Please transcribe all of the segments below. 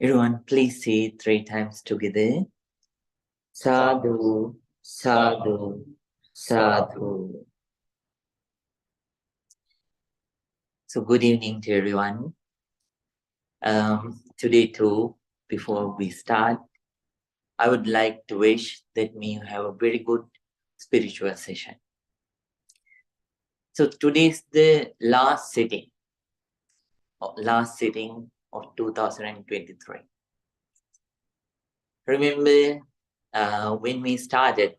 Everyone, please say 3 times together. Sadhu, sadhu, sadhu. So good evening to everyone. Today too, before we start, I would like to wish that may you have a very good spiritual session. So today is the last sitting of 2023. Remember, when we started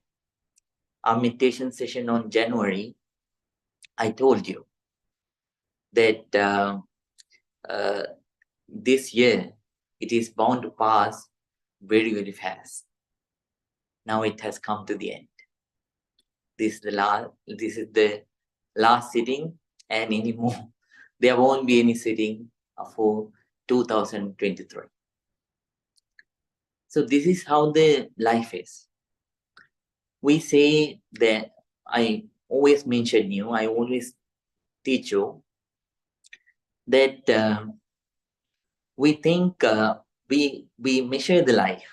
our meditation session on January, I told you that this year it is bound to pass very, very fast. Now it has come to the end. This is the last sitting, and anymore there won't be any sitting for 2023. So this is how the life is. We say that I always mention you, I always teach you that we think we measure the life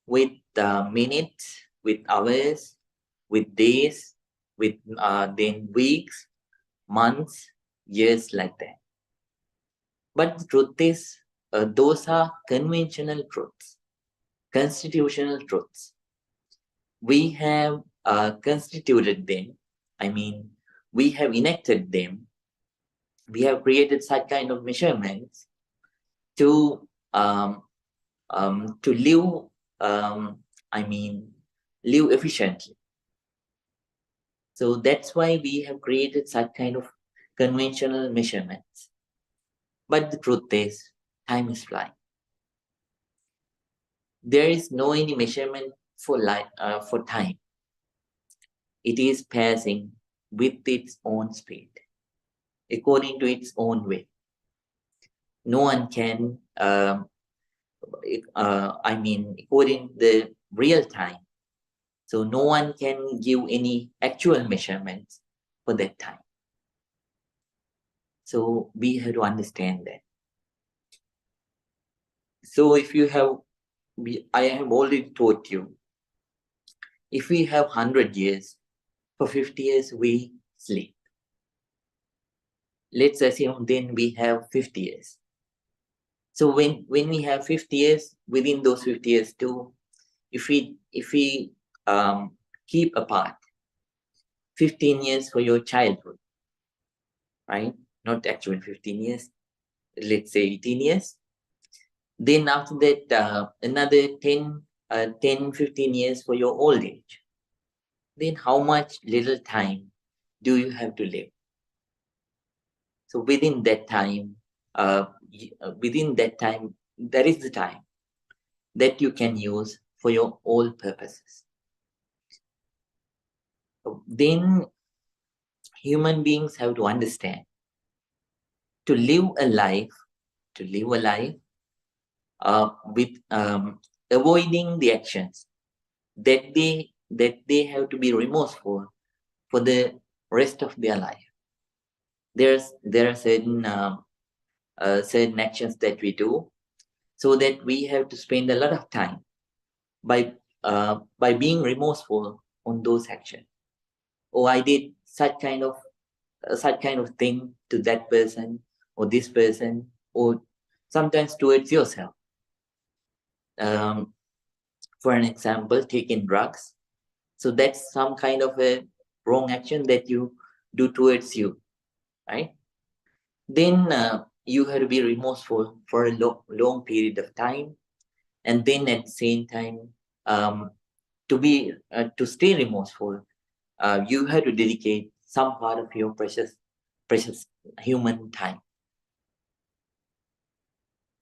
with minutes, with hours, with days, with then weeks, months, years, like that. But the truth is, those are conventional truths, constitutional truths. We have constituted them. I mean, we have enacted them. We have created such kind of measurements to live. Live efficiently. So that's why we have created such kind of conventional measurements. But the truth is, time is flying. There is no any measurement for time. It is passing with its own speed, according to its own way. No one can, according to the real time. So no one can give any actual measurements for that time. So we have to understand that. So if you have, I have already taught you, if we have 100 years, for 50 years we sleep. Let's assume then we have 50 years. So when we have 50 years, within those 50 years too, if we keep apart 15 years for your childhood, right? Not actually 15 years, let's say 18 years. Then after that, another 10-15 years for your old age. Then how much little time do you have to live? So within that time, that is the time that you can use for your all purposes. Then human beings have to understand, to live a life with avoiding the actions that they have to be remorseful for the rest of their life. There are certain actions that we do, so that we have to spend a lot of time by being remorseful on those actions. Oh, I did such kind of thing to that person or this person, or sometimes towards yourself. For an example, taking drugs. So that's some kind of a wrong action that you do towards you, right? Then you have to be remorseful for a long period of time, and then at the same time, to stay remorseful, you have to dedicate some part of your precious human time.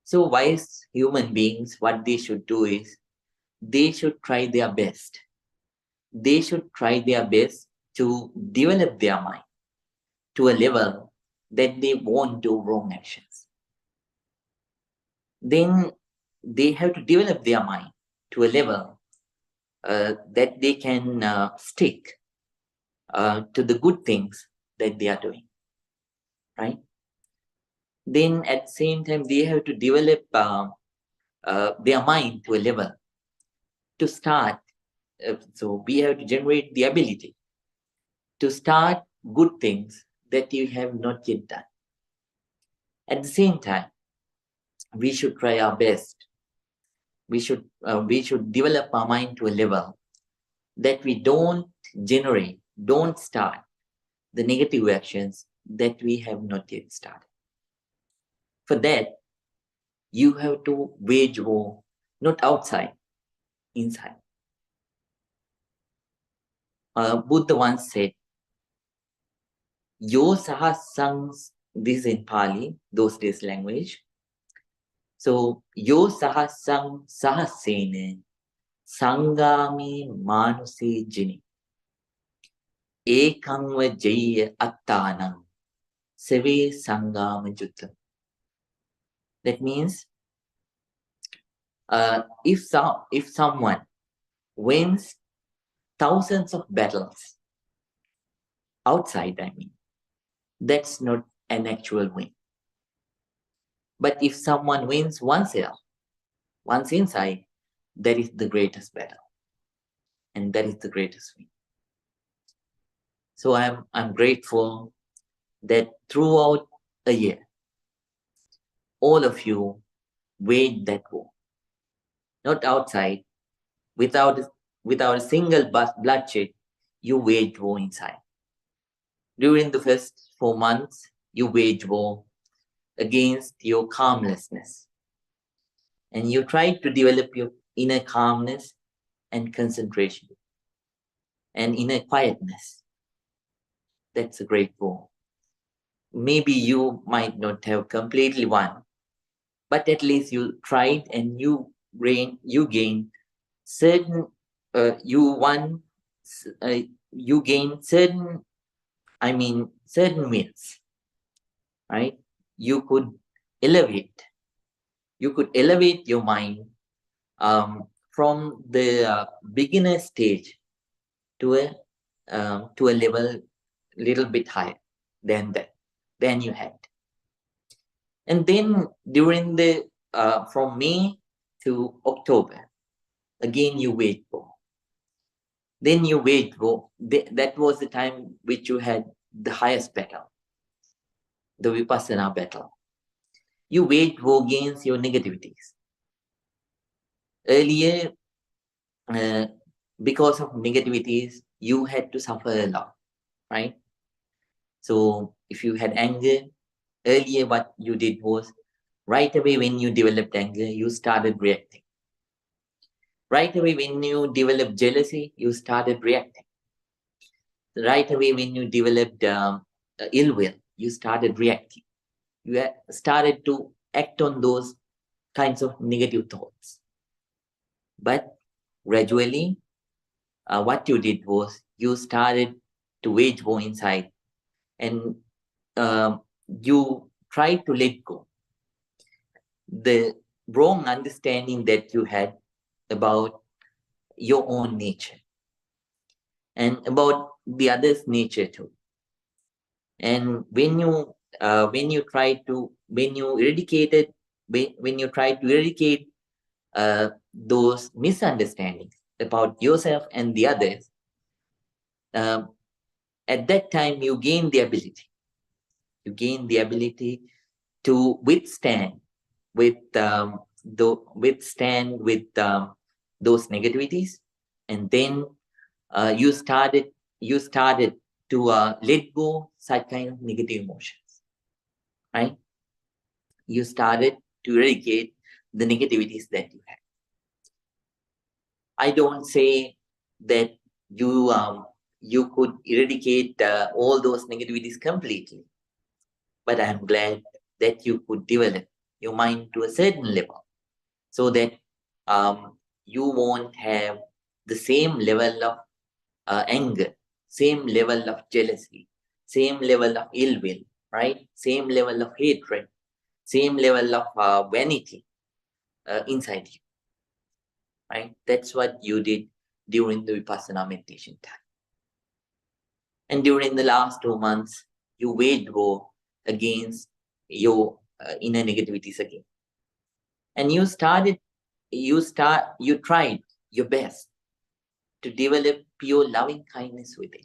So wise human beings, what they should do is, they should try their best. They should try their best to develop their mind to a level that they won't do wrong actions. Then they have to develop their mind to a level that they can stick to the good things that they are doing, right? Then at the same time, they have to develop their mind to a level to start. So we have to generate the ability to start good things that you have not yet done. At the same time, we should try our best. We should develop our mind to a level that we don't start the negative actions that we have not yet started. For that, you have to wage war, not outside, inside. Buddha once said, Yo sahasangs, this is in Pali, those days language. So, Yo sahasang sahasene sangami manusi jini ekangva jaya attanam seve sangama jutta. That means, if someone wins thousands of battles outside, I mean, that's not an actual win. But if someone wins oneself, once inside, that is the greatest battle, and that is the greatest win. So I'm grateful that throughout a year, all of you waged that war, not outside, without a single bloodshed. You waged war inside. During the first 4 months, you waged war against your calmlessness. And you tried to develop your inner calmness and concentration and inner quietness. That's a great war. Maybe you might not have completely won, but at least you tried and you gained certain, you gained certain wins, right? You could elevate your mind from the beginner stage to a level little bit higher than you had. And then during the from May to October, again you wait for. Then you wait for. That was the time which you had the highest battle, the Vipassana battle. You wait war against your negativities. Earlier, because of negativities, you had to suffer a lot, right? So if you had anger, earlier what you did was, right away when you developed anger, you started reacting. Right away when you developed jealousy, you started reacting. Right away when you developed ill will, you started reacting. You started to act on those kinds of negative thoughts. But gradually, what you did was you started to wage war inside, and you tried to let go the wrong understanding that you had about your own nature and about the other's nature too. And when you tried to eradicate those misunderstandings about yourself and the others, at that time you gain the ability to withstand with those negativities, and then you started to let go such kind of negative emotions, right? You started to eradicate the negativities that you had. I don't say that you could eradicate all those negativities completely, but I'm glad that you could develop your mind to a certain level so that you won't have the same level of anger, same level of jealousy, same level of ill will, right? Same level of hatred, same level of vanity inside you, right? That's what you did during the Vipassana meditation time. And during the last 2 months, you waged war against your inner negativities again. And you started you tried your best to develop pure loving kindness within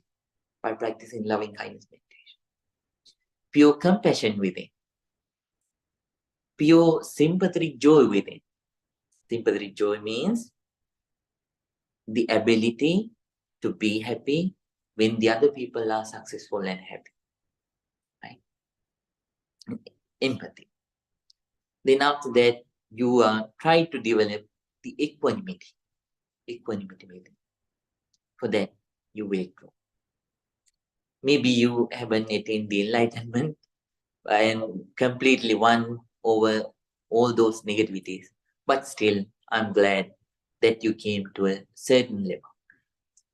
by practicing loving kindness meditation, pure compassion within, pure sympathetic joy within. Sympathetic joy means the ability to be happy when the other people are successful and happy, right? Empathy. Then after that, you try to develop the equanimity. Equanimity within. For that, you will grow. Maybe you haven't attained the enlightenment and completely won over all those negativities, but still, I'm glad that you came to a certain level.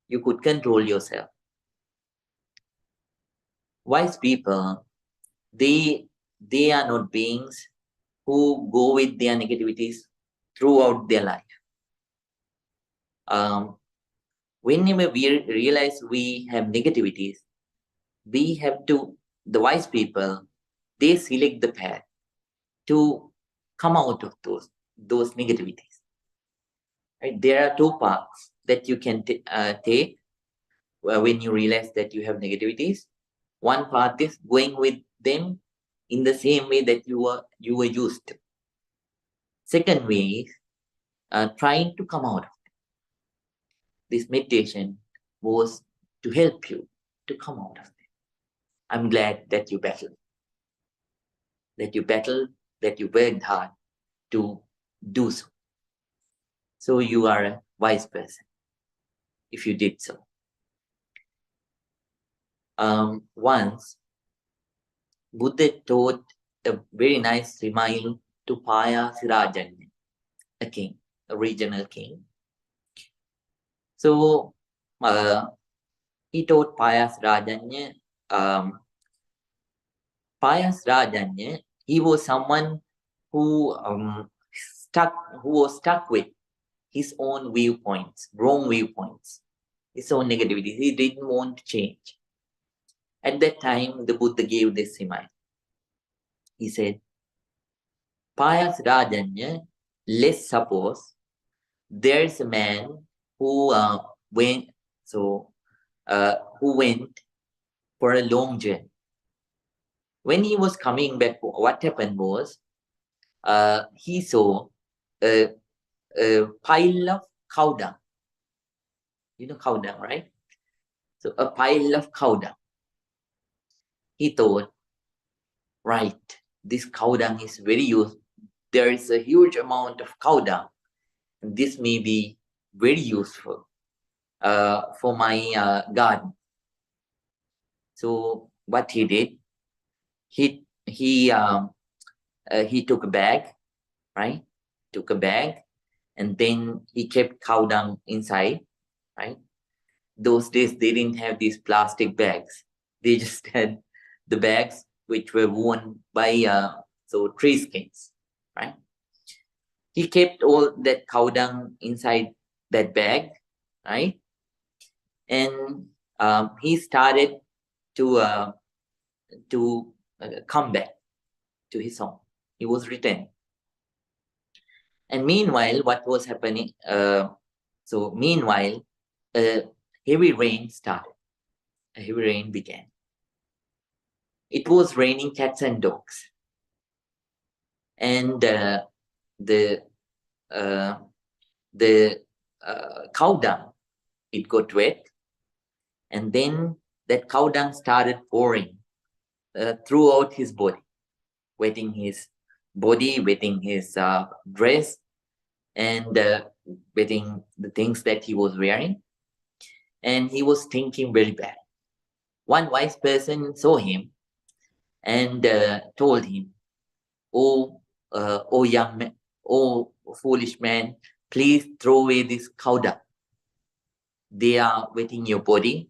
You could control yourself. Wise people, they are not beings who go with their negativities throughout their life. Whenever we realize we have negativities, we have to, the wise people, they select the path to come out of those negativities. Right? There are two paths that you can take when you realize that you have negativities. One path is going with them in the same way that you were used to. Second way is trying to come out of it. This meditation was to help you to come out of it. I'm glad that you battled, that you worked hard to do so. So you are a wise person if you did so. Once, Buddha taught a very nice reminder to Paya Sirajanya, a king, a regional king. So he taught Paya Sirajanya, he was someone who was stuck with his own viewpoints, wrong viewpoints, his own negativity. He didn't want to change. At that time, the Buddha gave this reminder. He said, Payas Rajanya, let's suppose there's a man who went for a long journey. When he was coming back, what happened was he saw a pile of cow dung. You know cow dung, right? So a pile of cow dung. He thought, right, this cow dung is very useful. There is a huge amount of cow dung. This may be very useful for my garden. So what he did, he took a bag, right? Took a bag, and then he kept cow dung inside, right? Those days they didn't have these plastic bags. They just had the bags which were worn by tree skins, right? He kept all that cow dung inside that bag, right? And he started to come back to his home. He was returning. And meanwhile, what was happening? Meanwhile, heavy rain started. A heavy rain began. It was raining cats and dogs. And the cow dung, it got wet. And then that cow dung started pouring throughout his body, wetting his body, wetting his dress, and wetting the things that he was wearing. And he was thinking very bad. One wise person saw him and told him, "Oh young man, oh foolish man, please throw away this cow dung. They are wetting your body,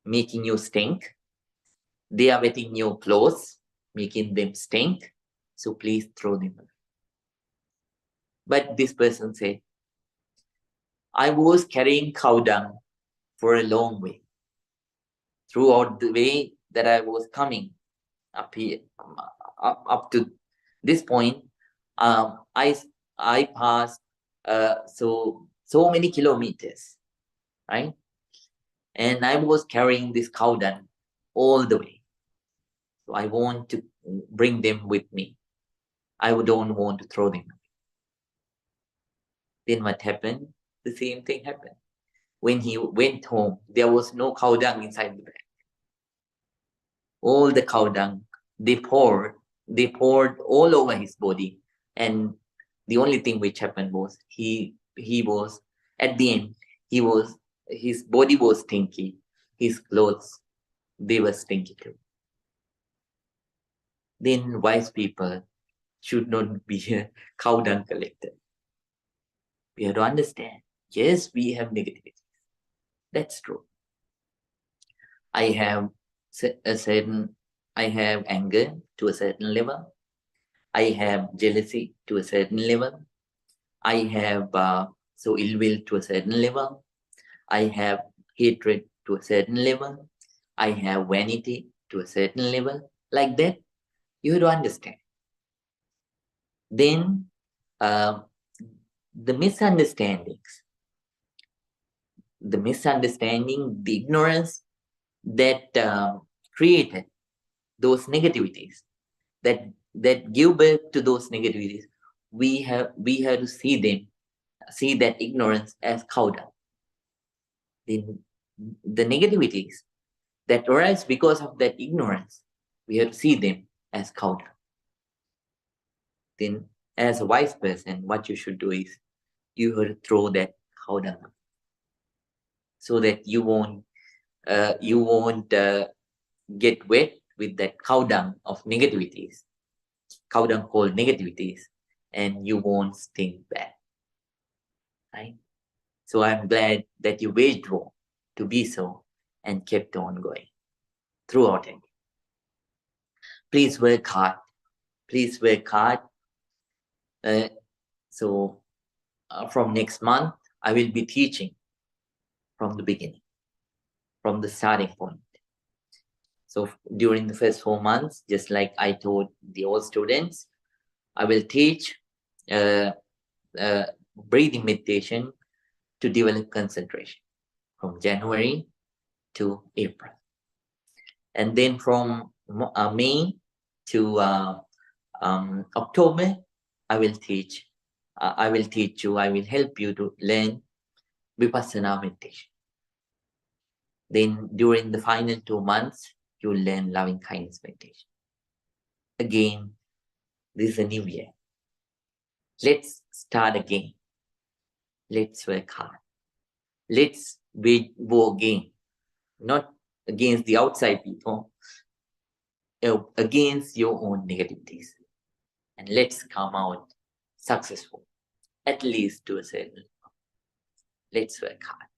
making you stink. They are wetting your clothes, making them stink. So please throw them away." But this person said, "I was carrying cow dung for a long way. Throughout the way that I was coming up here, up to this point, I I passed so many kilometers, right? And I was carrying this cow dung all the way. So I want to bring them with me. I don't want to throw them. Then what happened? The same thing happened. When he went home, there was no cow dung inside the bag. All the cow dung, they poured all over his body. And the only thing which happened was he was, at the end, his body was stinky. His clothes, they were stinky too. Then wise people should not be a cow dung collector. We have to understand, yes, we have negativities. That's true. I have anger to a certain level. I have jealousy to a certain level. I have ill will to a certain level. I have hatred to a certain level. I have vanity to a certain level. Like that, you have to understand. Then the misunderstandings, the ignorance that created those negativities, that give birth to those negativities, we have to see that ignorance as cow dung. The negativities that arise because of that ignorance, we have to see them as cow dung. Then, as a wise person, what you should do is you have to throw that cow dung so that you won't get wet with that cow dung of negativities, cow dung called negativities, and you won't stink bad, right? So I'm glad that you waged war to be so and kept on going throughout it. Please work hard. Please work hard. From next month, I will be teaching from the beginning, from the starting point. So during the first 4 months, just like I told the old students, I will teach breathing meditation to develop concentration from January to April. And then from May to October, I will help you to learn Vipassana meditation. Then during the final 2 months, you'll learn loving kindness meditation. Again, this is a new year. Let's start again. Let's work hard. Let's wage war again, not against the outside people, against your own negativities. And let's come out successful, at least to a certain level. Let's work hard.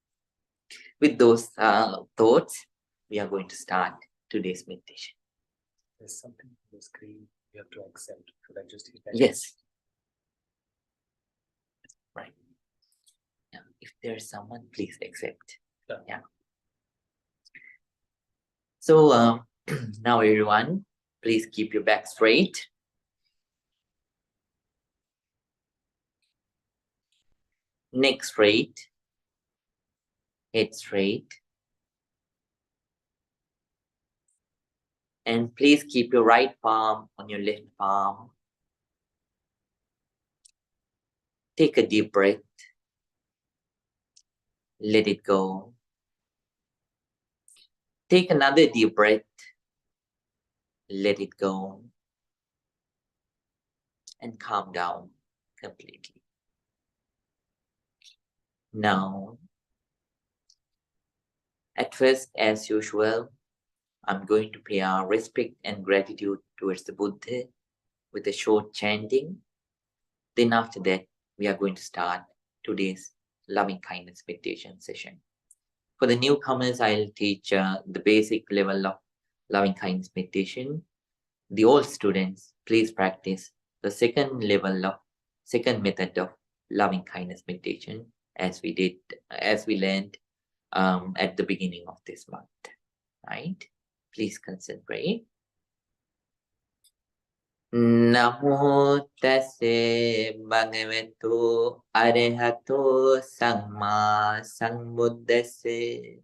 With those thoughts, we are going to start today's meditation. There's something on the screen you have to accept. Should I just hit that? Yes. Right. Yeah. If there's someone, please accept. Sure. Yeah. So now everyone, please keep your back straight. Neck straight. Head straight. And please keep your right palm on your left palm. Take a deep breath. Let it go. Take another deep breath. Let it go. And calm down completely. Now, at first, as usual, I'm going to pay our respect and gratitude towards the Buddha with a short chanting. Then after that, we are going to start today's loving kindness meditation session. For the newcomers, I'll teach the basic level of loving kindness meditation. The old students, please practice the second method of loving kindness meditation as we learned at the beginning of this month, right? Please concentrate. Namo tase bhagavato arahato samma sambuddhase.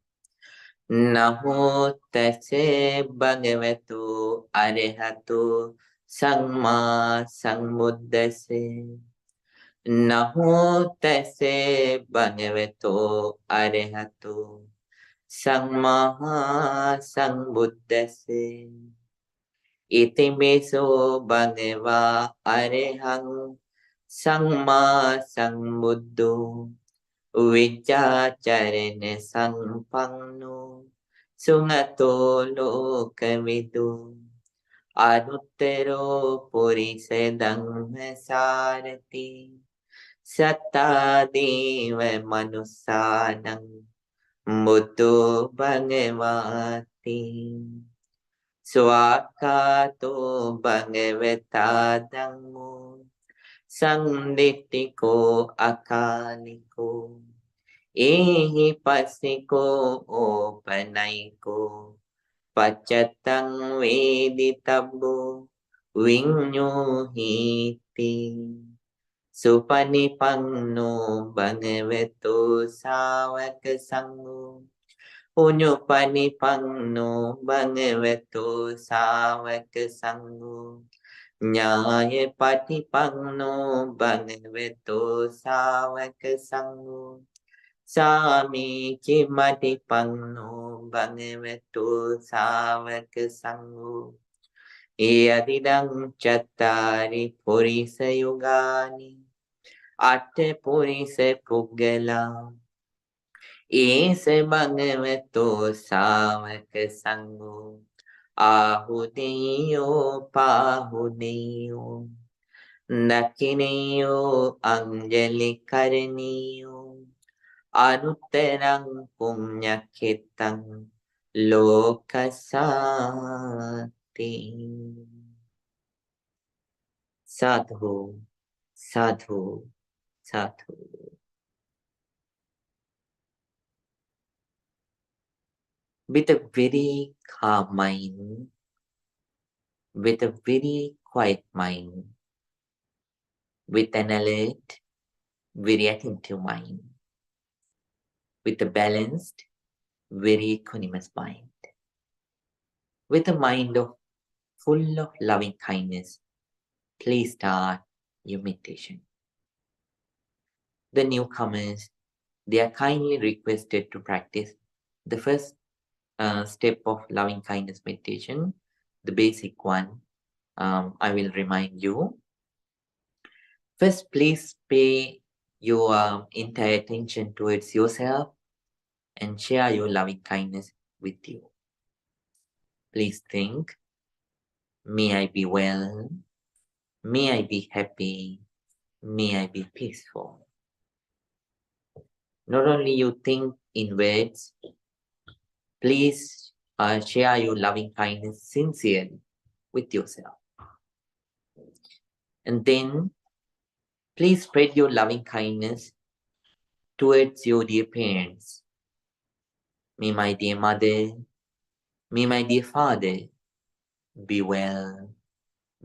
Namo tase bhagavato arahato samma sambuddhase. Namo tase bhagavato arahato samma sambuddhase. Itimeso bhagava arahang samma sambuddho vichacharane sampanno sunato lokavidu anuttaro purise dhammasarati satta deva manussanam buddho bhagavati swakato bhagavata dhammo samditiko akaliko ehi pasiko opanaiko pacatang veditabbo vinyuhiti supanipanno bhagavato savaka sangho Punyopanipanno bhagavato savaka sangho Nyaya patipanno bhagavato savaka sangho Sami chimatipanno bhagavato savaka sangho Yadidang chattari purisa yugani Atte purisa puggala Ise bhagavato savaka sangho Ahudeyo pahudeyo Dakineyo anjali karaniyo Anuttarang punyaketang lokasati Sadhu, sadhu, sadhu. With a very calm mind, with a very quiet mind, with an alert, very attentive mind, with a balanced, very equanimous mind, with a mind of full of loving kindness, please start your meditation. The newcomers, they are kindly requested to practice the first step of loving kindness meditation, the basic one. I will remind you. First, please pay your entire attention towards yourself and share your loving kindness with you. Please think, may I be well, may I be happy, may I be peaceful. Not only you think in words, please share your loving kindness sincerely with yourself. And then please spread your loving kindness towards your dear parents. May my dear mother, may my dear father be well,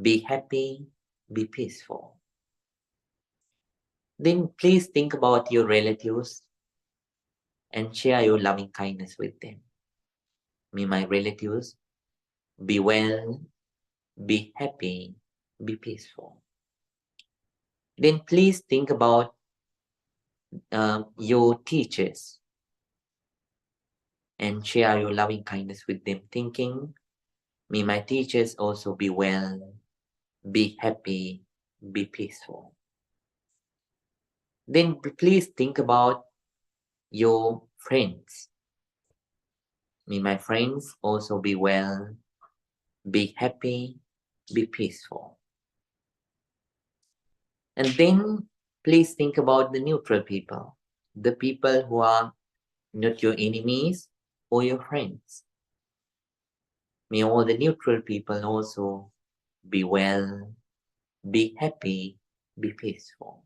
be happy, be peaceful. Then please think about your relatives and share your loving kindness with them. May my relatives be well, be happy, be peaceful. Then please think about your teachers and share your loving kindness with them, thinking, may my teachers also be well, be happy, be peaceful. Then please think about your friends. May my friends also be well, be happy, be peaceful. And then please think about the neutral people, the people who are not your enemies or your friends. May all the neutral people also be well, be happy, be peaceful.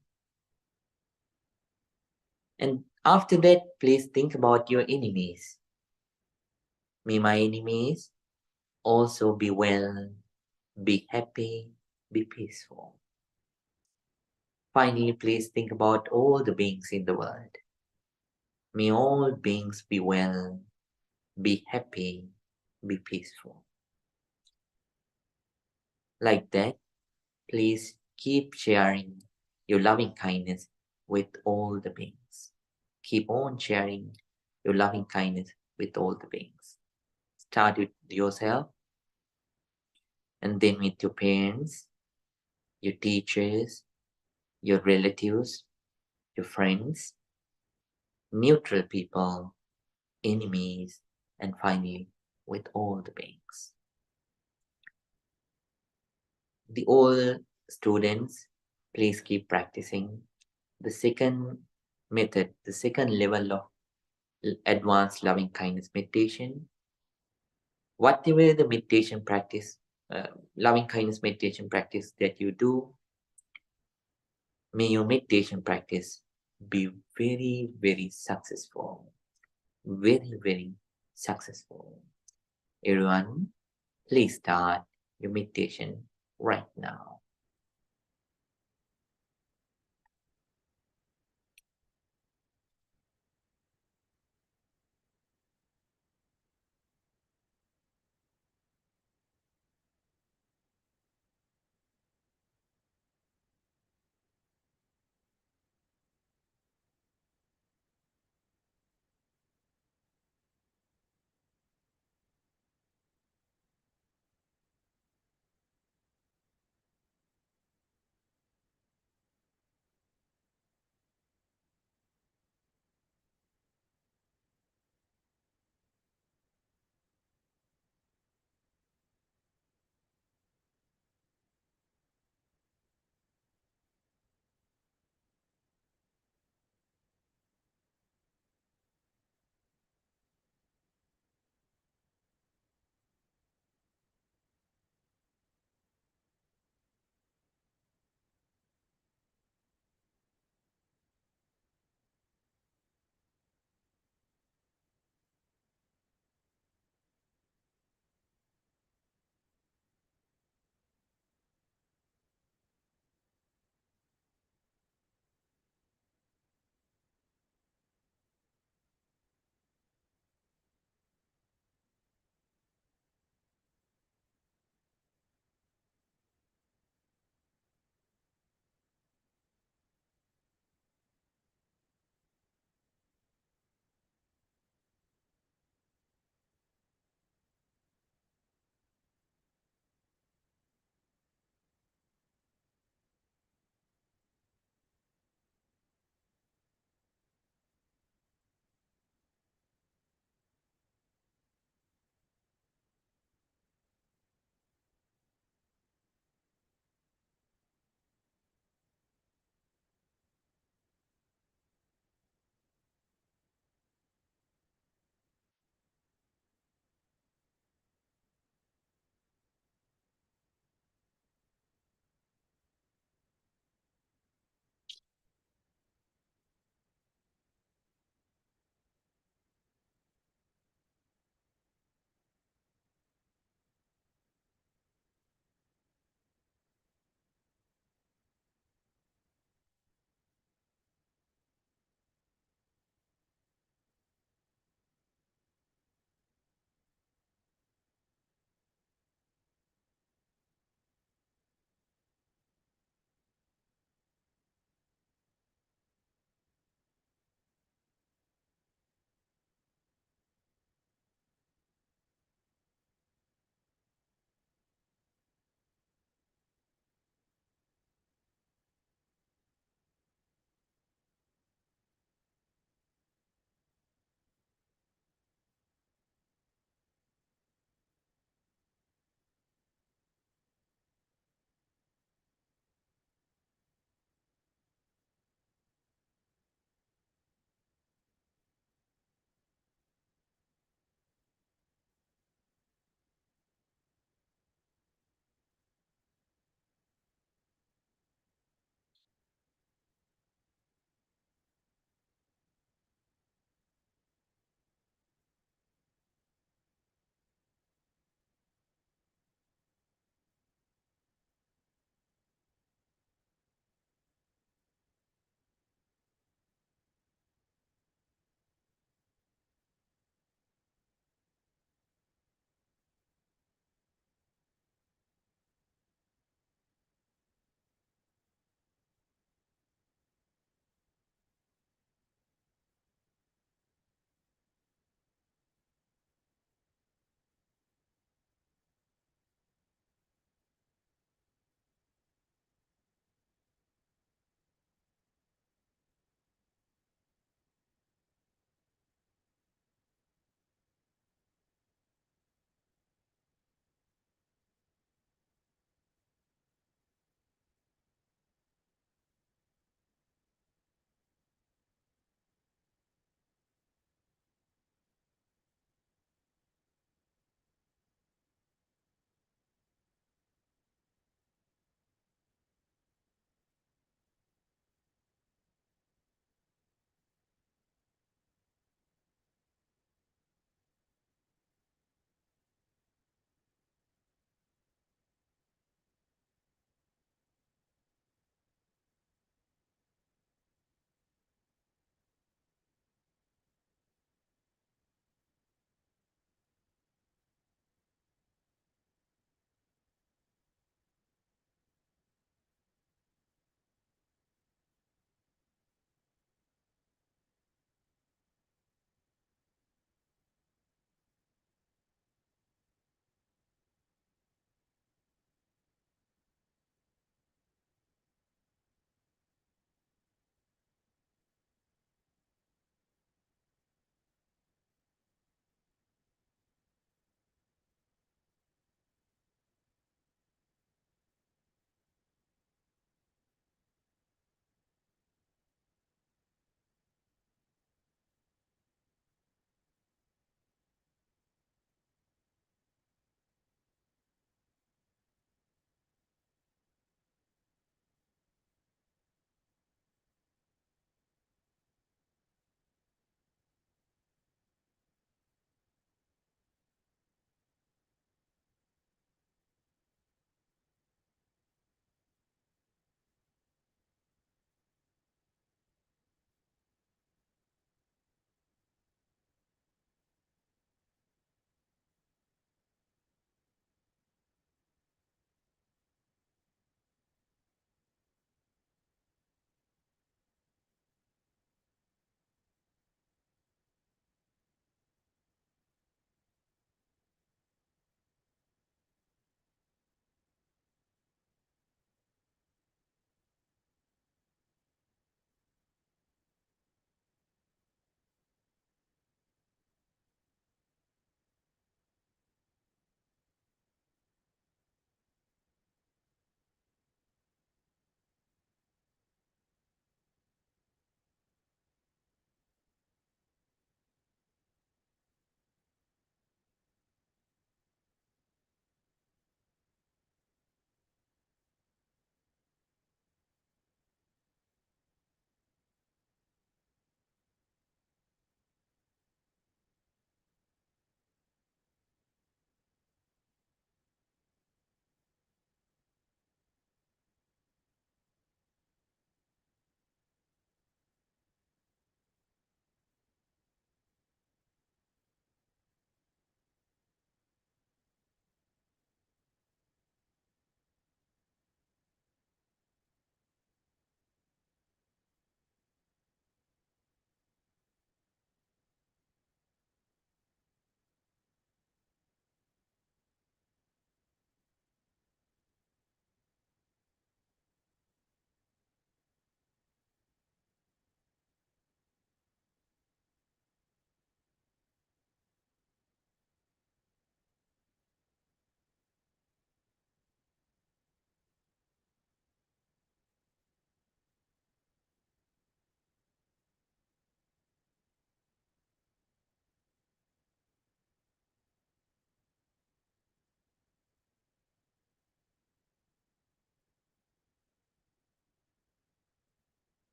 And after that, please think about your enemies. May my enemies also be well, be happy, be peaceful. Finally, please think about all the beings in the world. May all beings be well, be happy, be peaceful. Like that, please keep sharing your loving kindness with all the beings. Keep on sharing your loving kindness with all the beings. Start with yourself and then with your parents, your teachers, your relatives, your friends, neutral people, enemies, and finally with all the beings. The all students, please keep practicing. The second method, the second level of advanced loving kindness meditation, whatever the meditation practice, loving kindness meditation practice that you do, may your meditation practice be very, very successful. Very, very successful. Everyone, please start your meditation right now.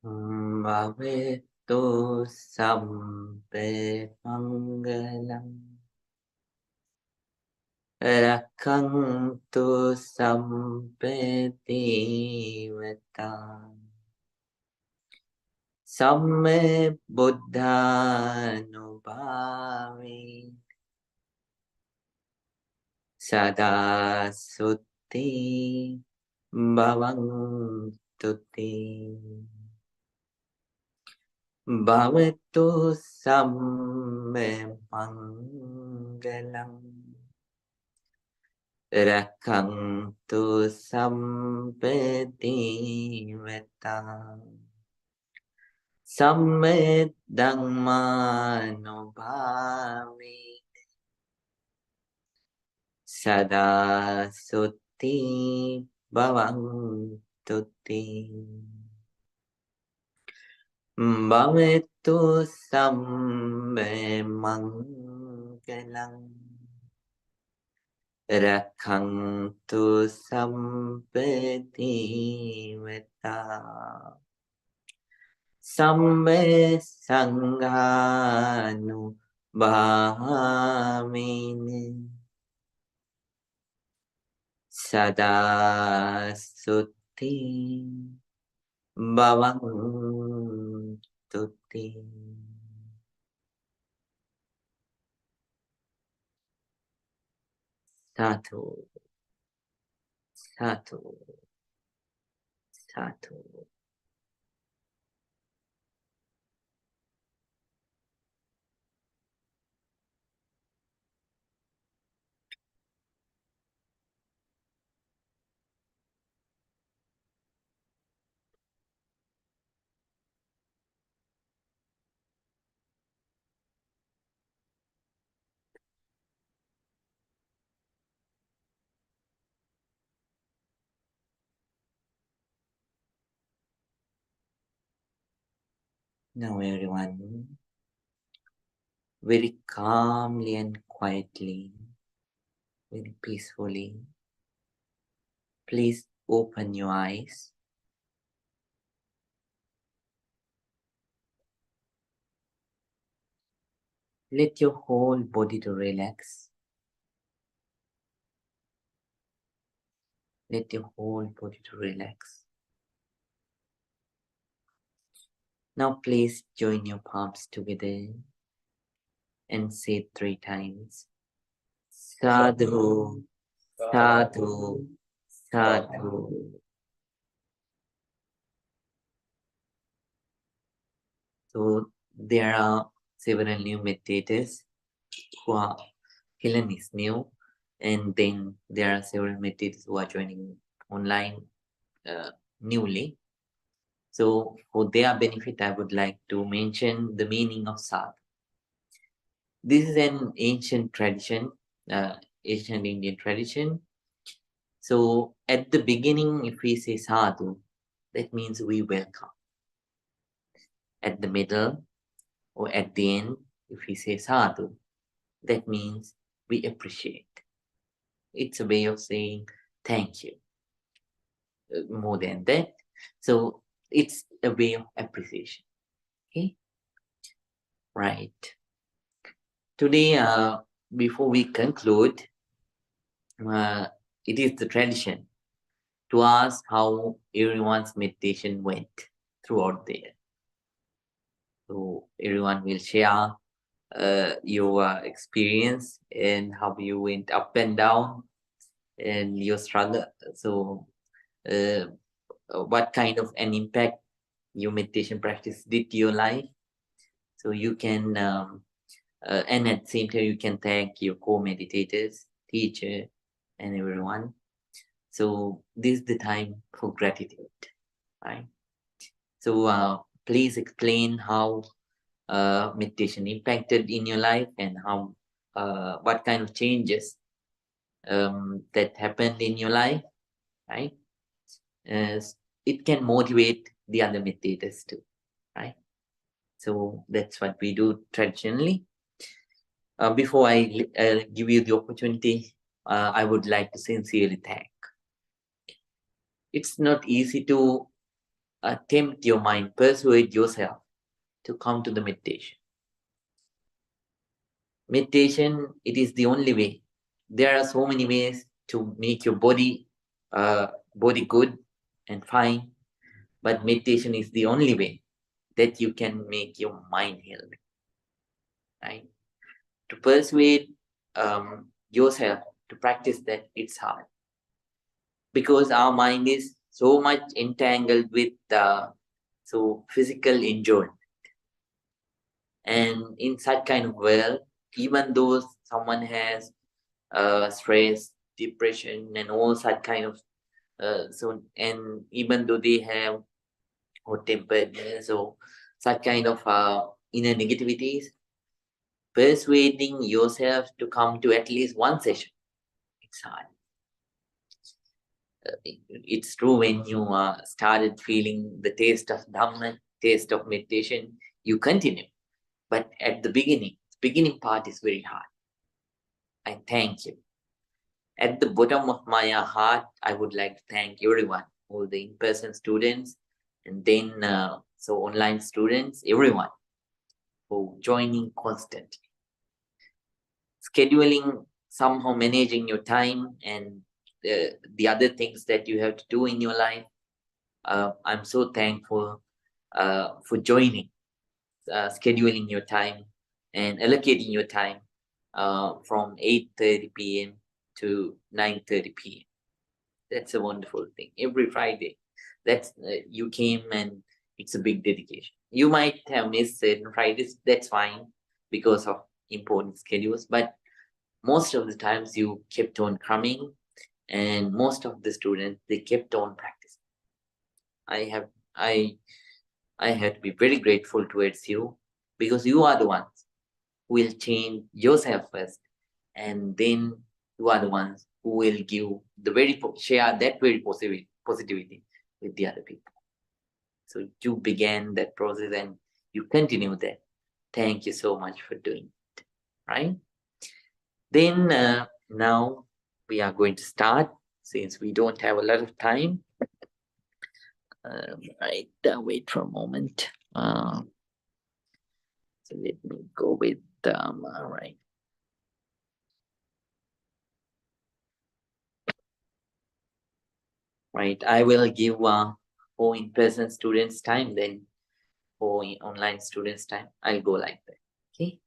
Bhavetu Sabbe Mangalam Rakantu Sabbe Devata Samme Buddhanubhavi Sada Sutti Bhavantuti Bhavatu Samme Mangalam Rakantu Samme Devata Samme Dhammanubhavi Sada Sutti Bhavantuti Bhavetu Samme Mangalam Rakantu Samme Devata Samme Sanghanu Bhavini Sada Sutti Bhavantuti. Sadhu, sadhu, sadhu. Now everyone, very calmly and quietly, very peacefully, please open your eyes. Let your whole body to relax. Let your whole body to relax. Now please join your palms together and say 3 times. Sadhu, sadhu, sadhu. So there are several new meditators who are Helen is new, and then there are several meditators who are joining online newly. So for their benefit, I would like to mention the meaning of sadhu. This is an ancient tradition, ancient Indian tradition. So at the beginning, if we say sadhu, that means we welcome. At the middle or at the end, if we say sadhu, that means we appreciate. It's a way of saying thank you. More than that. So it's a way of appreciation. Okay. Right. Today, before we conclude, it is the tradition to ask how everyone's meditation went throughout the year. So everyone will share your experience and how you went up and down and your struggle. So what kind of an impact your meditation practice did to your life. So you can, and at the same time, you can thank your co-meditators, teacher, and everyone. So this is the time for gratitude, right? So please explain how meditation impacted in your life and how what kind of changes that happened in your life, right? It can motivate the other meditators too, right? So that's what we do traditionally. Before I give you the opportunity, I would like to sincerely thank. It's not easy to tempt your mind, persuade yourself to come to the meditation. Meditation, it is the only way. There are so many ways to make your body good and fine, but meditation is the only way that you can make your mind healthy, right? To persuade yourself to practice that, it's hard because our mind is so much entangled with physical enjoyment. And in such kind of world, even though someone has stress, depression, and all such kind of and even though they have hot temperedness or such kind of inner negativities, persuading yourself to come to at least one session, it's hard. It's true when you started feeling the taste of Dhamma, taste of meditation, you continue. But at the beginning part is very hard. I thank you. At the bottom of my heart, I would like to thank everyone, all the in-person students, and then online students, everyone for joining constantly. Scheduling, somehow managing your time and the other things that you have to do in your life. I'm so thankful for joining, scheduling your time and allocating your time from 8:30 p.m. to 9:30 p.m. That's a wonderful thing. Every Friday, that's you came, and it's a big dedication. You might have missed certain Fridays. That's fine because of important schedules, but most of the times you kept on coming, and most of the students, they kept on practicing. I have to be very grateful towards you because you are the ones who will change yourself first, and then you are the ones who will give share that very positivity with the other people. So you began that process and you continue that. Thank you so much for doing it. Right? Then now we are going to start, since we don't have a lot of time. Wait for a moment. So let me go with all right. Right, I will give for in-person students time, then for online students time, I'll go like that. Okay.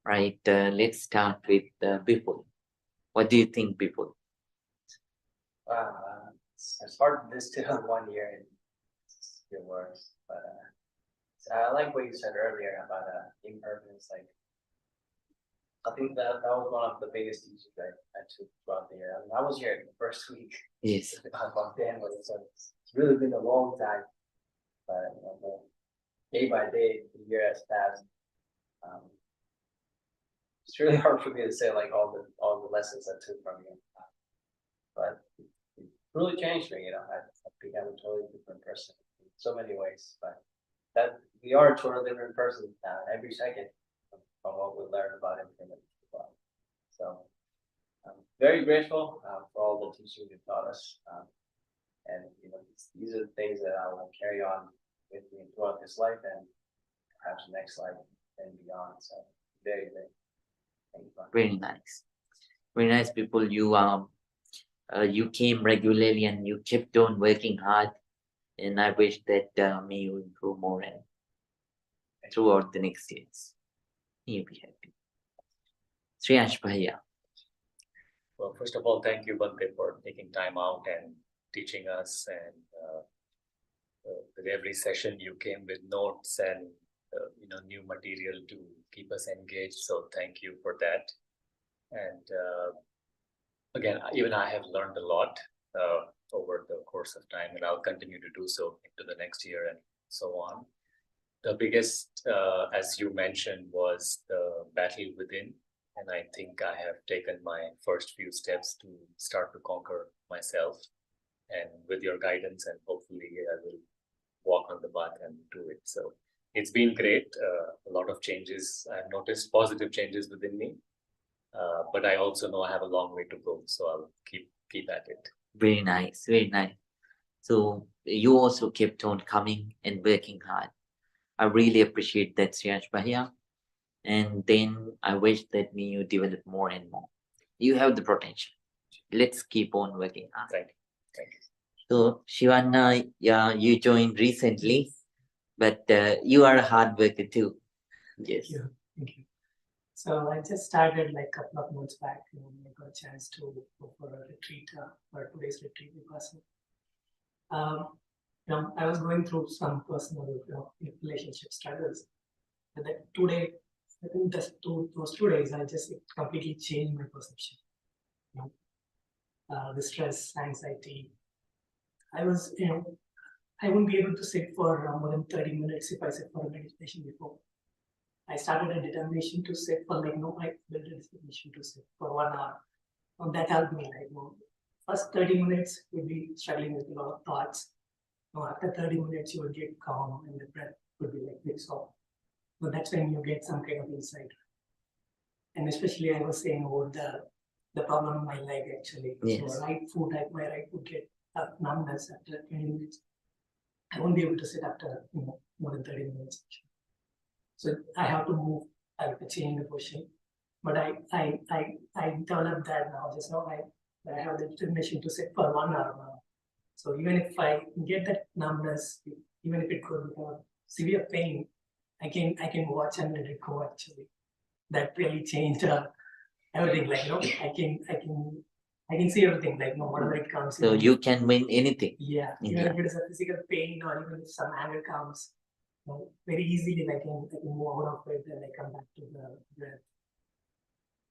Right, let's start with Bipul. What do you think, Bipul? I started this too in 1 year and it's still worse. But I like what you said earlier about impermanence. Like, I think that was one of the biggest teachings I took throughout the year. I mean, I was here the first week. Yes. About January, so it's really been a long time. But day by day, the year has passed. It's really hard for me to say like all the lessons I took from you. But it really changed me, I became a totally different person in so many ways. But that we are a totally different person every second from what we learn about him from it. So I'm very grateful for all the teaching you taught us. And these are the things that I will carry on with me throughout this life and perhaps the next life and beyond. So very, very thankful. Very nice. Very nice, people. You came regularly and you kept on working hard, and I wish that may you improve more and throughout the next years. You'll be happy. Sriyash Bhaiya. Well, first of all, thank you, Bante, for taking time out and teaching us. And with every session, you came with notes and new material to keep us engaged. So thank you for that. And again, even I have learned a lot over the course of time, and I'll continue to do so into the next year and so on. The biggest, as you mentioned, was the battle within. And I think I have taken my first few steps to start to conquer myself. And with your guidance, and hopefully I will walk on the path and do it. So it's been great. A lot of changes. I've noticed positive changes within me. But I also know I have a long way to go. So I'll keep at it. Very nice. Very nice. So you also kept on coming and working hard. I really appreciate that, Sriyaj Bhaiya. And then I wish that me you develop more and more. You have the potential. Let's keep on working hard. Thank you. Thank you. So Shivanna, yeah, you joined recently, but you are a hard worker too. Yes. Thank you. Thank you. So I just started like a couple of months back. I got a chance to go for a retreat, for a 2 days retreat because I was going through some personal relationship struggles. And that 2 day, I think those 2 days, I just completely changed my perception. The stress, anxiety. I was, I wouldn't be able to sit for more than 30 minutes if I sit for a meditation before. I started a determination to sit for I built a determination to sit for 1 hour. And that helped me first 30 minutes would be struggling with a lot of thoughts. After 30 minutes, you will get calm and the breath would be bit soft. So that's when you get some kind of insight. And especially I was saying about the problem in my leg actually. Yes. So my right foot get numbness after 20 minutes. I won't be able to sit after more than 30 minutes. So I have to move, I have to change the position. But I developed that now. Just now I have the determination to sit for 1 hour now. So even if I get that numbness, even if it could become severe pain, I can watch and let it go actually. That really changed everything. I can see everything, whatever it comes. So you can win anything. Yeah, even if it is a physical pain or even if some anger comes, very easily I can move out of it and I come back to the breath.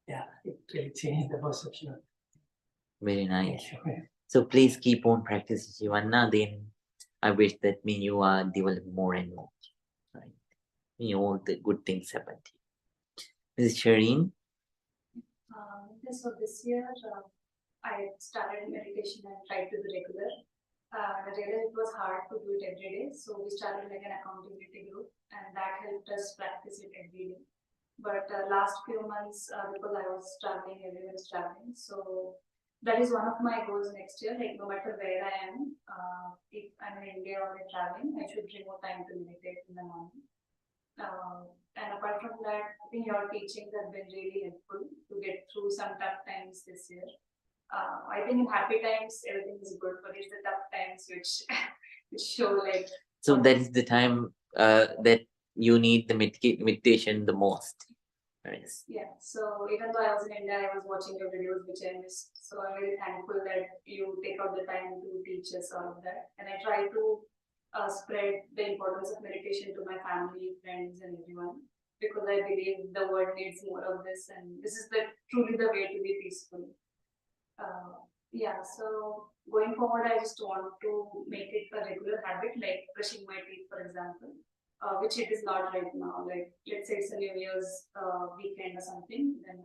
Yeah, it really changed the perception. Very nice. So please keep on practicing Shivanna. Then I wish that me you are develop more and more. Right? All the good things happen to you. Mrs. Shireen. So this year I started meditation and tried to be regular. I realized it was hard to do it every day, so we started an accountability group, and that helped us practice it every day. But last few months, because I was traveling, everyone is traveling, so that is one of my goals next year. No matter where I am, if I'm in India or in traveling, I should bring more time to meditate in the morning. And apart from that, I think your teachings have been really helpful to get through some tough times this year. I think in happy times everything is good, but it's the tough times which show So that is the time that you need the meditation the most. Nice. Yeah. So even though I was in India, I was watching your videos which I missed. So I'm very thankful that you take out the time to teach us all of that. And I try to spread the importance of meditation to my family, friends, and everyone, because I believe the world needs more of this, and this is truly the way to be peaceful. Yeah, so going forward, I just want to make it a regular habit, like brushing my teeth, for example, which it is not right now. Let's say it's a New Year's weekend or something, then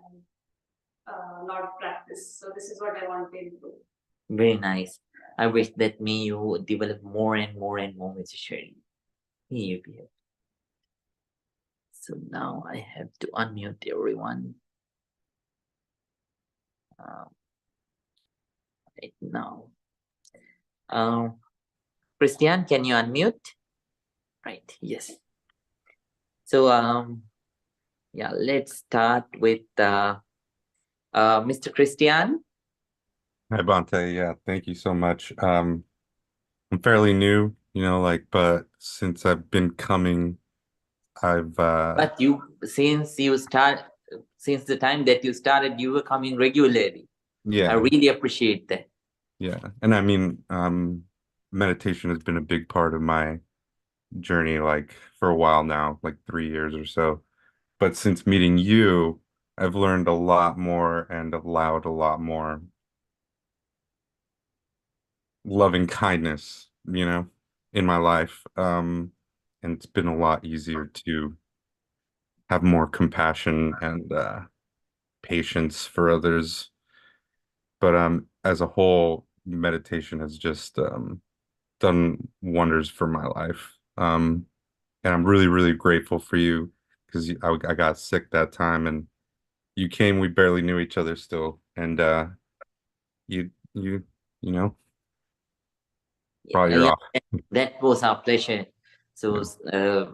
I'm not practice. So this is what I want to improve. Very nice. I wish that me you develop more and more and more with sharing. Here you go. So now I have to unmute everyone. Right now. Christian, can you unmute? Right, yes. So yeah, let's start with Mr. Christian. Hi, Bante. Yeah, thank you so much. I'm fairly new, but since I've been coming, I've But since the time that you started, you were coming regularly. Yeah. I really appreciate that. Yeah. And I mean, meditation has been a big part of my journey, for a while now, 3 years or so. But since meeting you, I've learned a lot more and allowed a lot more loving kindness, in my life. And it's been a lot easier to have more compassion and patience for others. But as a whole, meditation has just done wonders for my life. And I'm really, really grateful for you because I got sick that time and you came, we barely knew each other still. And you know, While you're off. that was our pleasure. So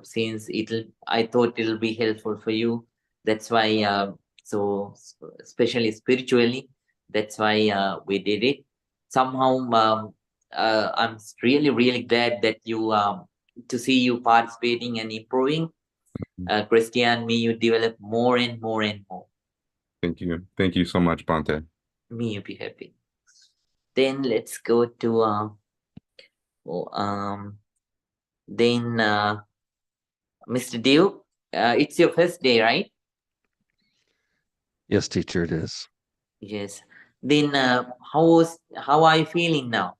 since I thought it'll be helpful for you. That's why, especially spiritually, that's why we did it. Somehow, I'm really, really glad that you to see you participating and improving. Christian, may you develop more and more and more. Thank you. Thank you so much, Bante. May you be happy. Then let's go to Mr. Dev. It's your first day, right? Yes, teacher, it is. Yes. Then how are you feeling now?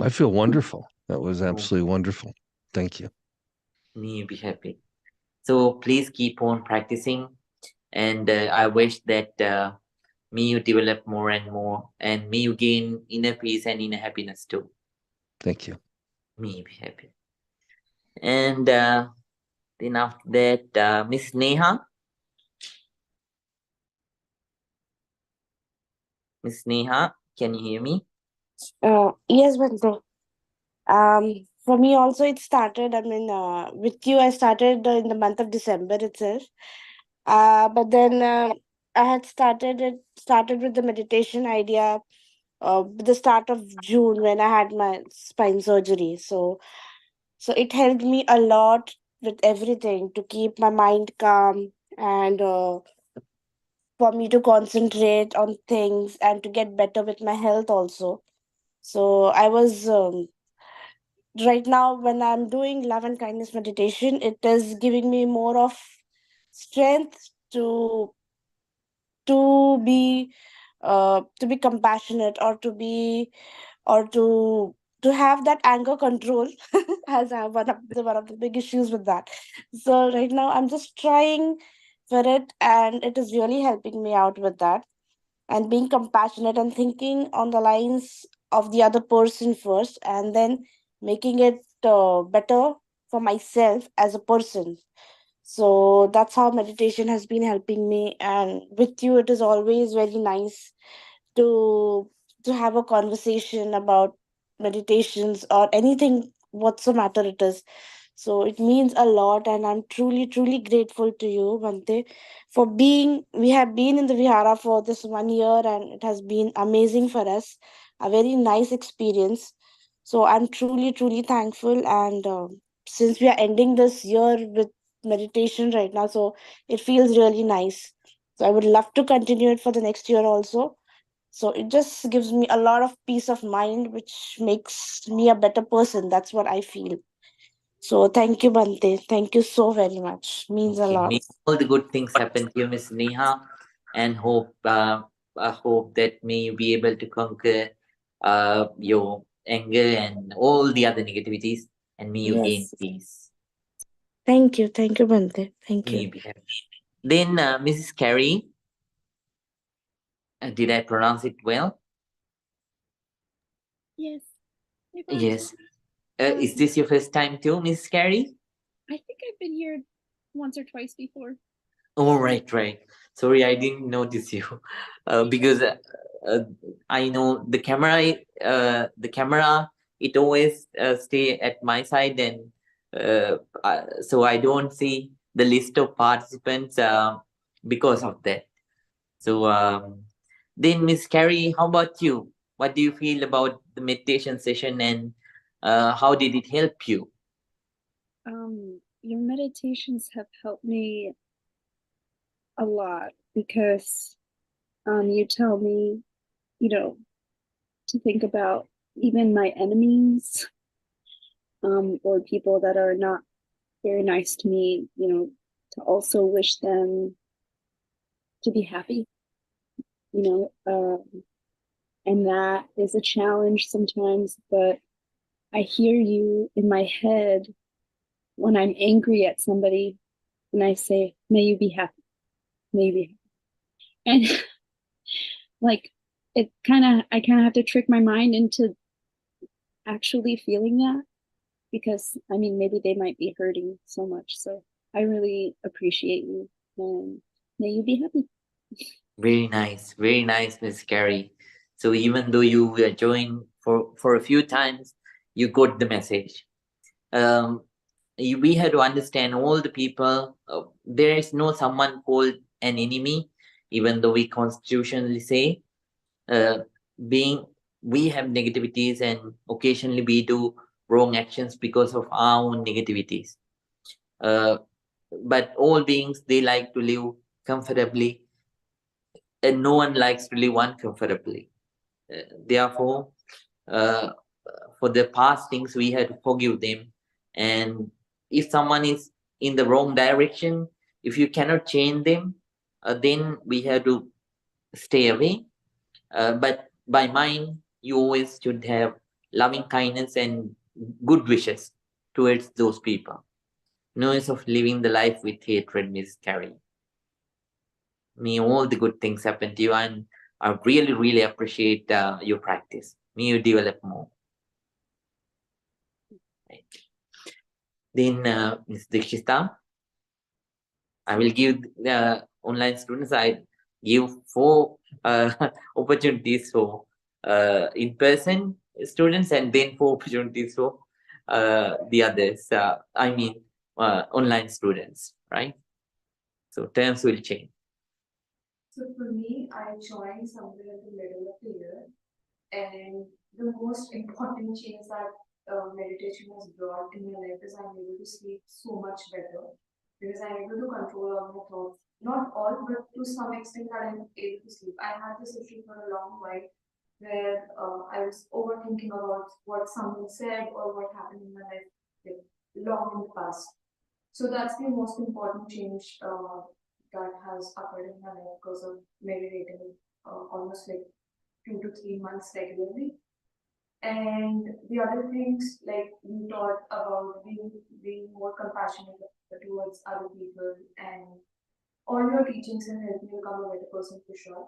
I feel wonderful. That was absolutely wonderful. Thank you. May you be happy. So please keep on practicing, and I wish that may you develop more and more, and may you gain inner peace and inner happiness too. Thank you. May you be happy. And then after that, Miss Neha. Miss Neha, can you hear me? Yes, Bante. For me also it started, with you I started in the month of December itself. But then I had started with the meditation idea with the start of June when I had my spine surgery. So it helped me a lot with everything to keep my mind calm and for me to concentrate on things and to get better with my health also. So I was right now when I'm doing love and kindness meditation, it is giving me more of strength to be compassionate or or to have that anger control as I have one of the big issues with that. So right now I'm just trying for it and it is really helping me out with that and being compassionate and thinking on the lines of the other person first and then making it better for myself as a person. So that's how meditation has been helping me, and with you it is always very nice to have a conversation about meditations or anything whatsoever it is. So it means a lot, and I'm truly grateful to you, Bante, for being. We have been in the Vihara for this 1 year, and it has been amazing for us. A very nice experience. So I'm truly thankful. And since we are ending this year with meditation right now, so it feels really nice. So I would love to continue it for the next year also. So it just gives me a lot of peace of mind, which makes me a better person. That's what I feel. So thank you, Bante. Thank you so very much. Means a Okay, lot. may all the good things happen to you, Miss Neha, and I hope that may you be able to conquer your anger and all the other negativities, and may you gain Yes. peace. Thank you, Bante. Thank May you. you be happy. Then, Mrs. Carey, did I pronounce it well? Yes. Hey, Bante. Yes. Is this your first time too, Mrs. Carey? I think I've been here once or twice before. Oh, right. Sorry, I didn't notice you. Because I know the camera, it always stay at my side, and so I don't see the list of participants because of that. So then, Miss Carrie, how about you? What do you feel about the meditation session, and how did it help you? Your meditations have helped me a lot because you tell me, to think about even my enemies, or people that are not very nice to me, to also wish them to be happy, and that is a challenge sometimes, but I hear you in my head when I'm angry at somebody and I say, may you be happy, may you be happy. And like, I kind of have to trick my mind into actually feeling that because, maybe they might be hurting so much. So I really appreciate you and may you be happy. Very nice, Miss Carrie. So even though you joined for a few times, you got the message. We have to understand all the people. There is no someone called an enemy, even though we constitutionally say, being we have negativities and occasionally we do wrong actions because of our own negativities. But all beings, they like to live comfortably, and no one likes to live uncomfortably. Therefore, for the past things, we have to forgive them. And if someone is in the wrong direction, if you cannot change them, then we have to stay away. But by mind, you always should have loving kindness and good wishes towards those people. No use of living the life with hatred, Miss Carrie. May all the good things happen to you, and I really, really appreciate your practice. May you develop more. Right. Then, Ms. Dikshita, I will give the online students, I give 4 opportunities for in-person students, and then 4 opportunities for the others, online students, right? So terms will change. So for me, I joined somewhere in the middle of the year, and the most important change that meditation has brought in my life is I'm able to sleep so much better, because I'm able to control all my thoughts. Not all, but to some extent that I'm able to sleep. I had this issue for a long while where I was overthinking about what someone said or what happened in my life like, long in the past. So that's the most important change that has occurred in my life because of meditating almost like 2 to 3 months regularly. And the other things, like we taught about being more compassionate towards other people, and all your teachings have helped me become a better person for sure.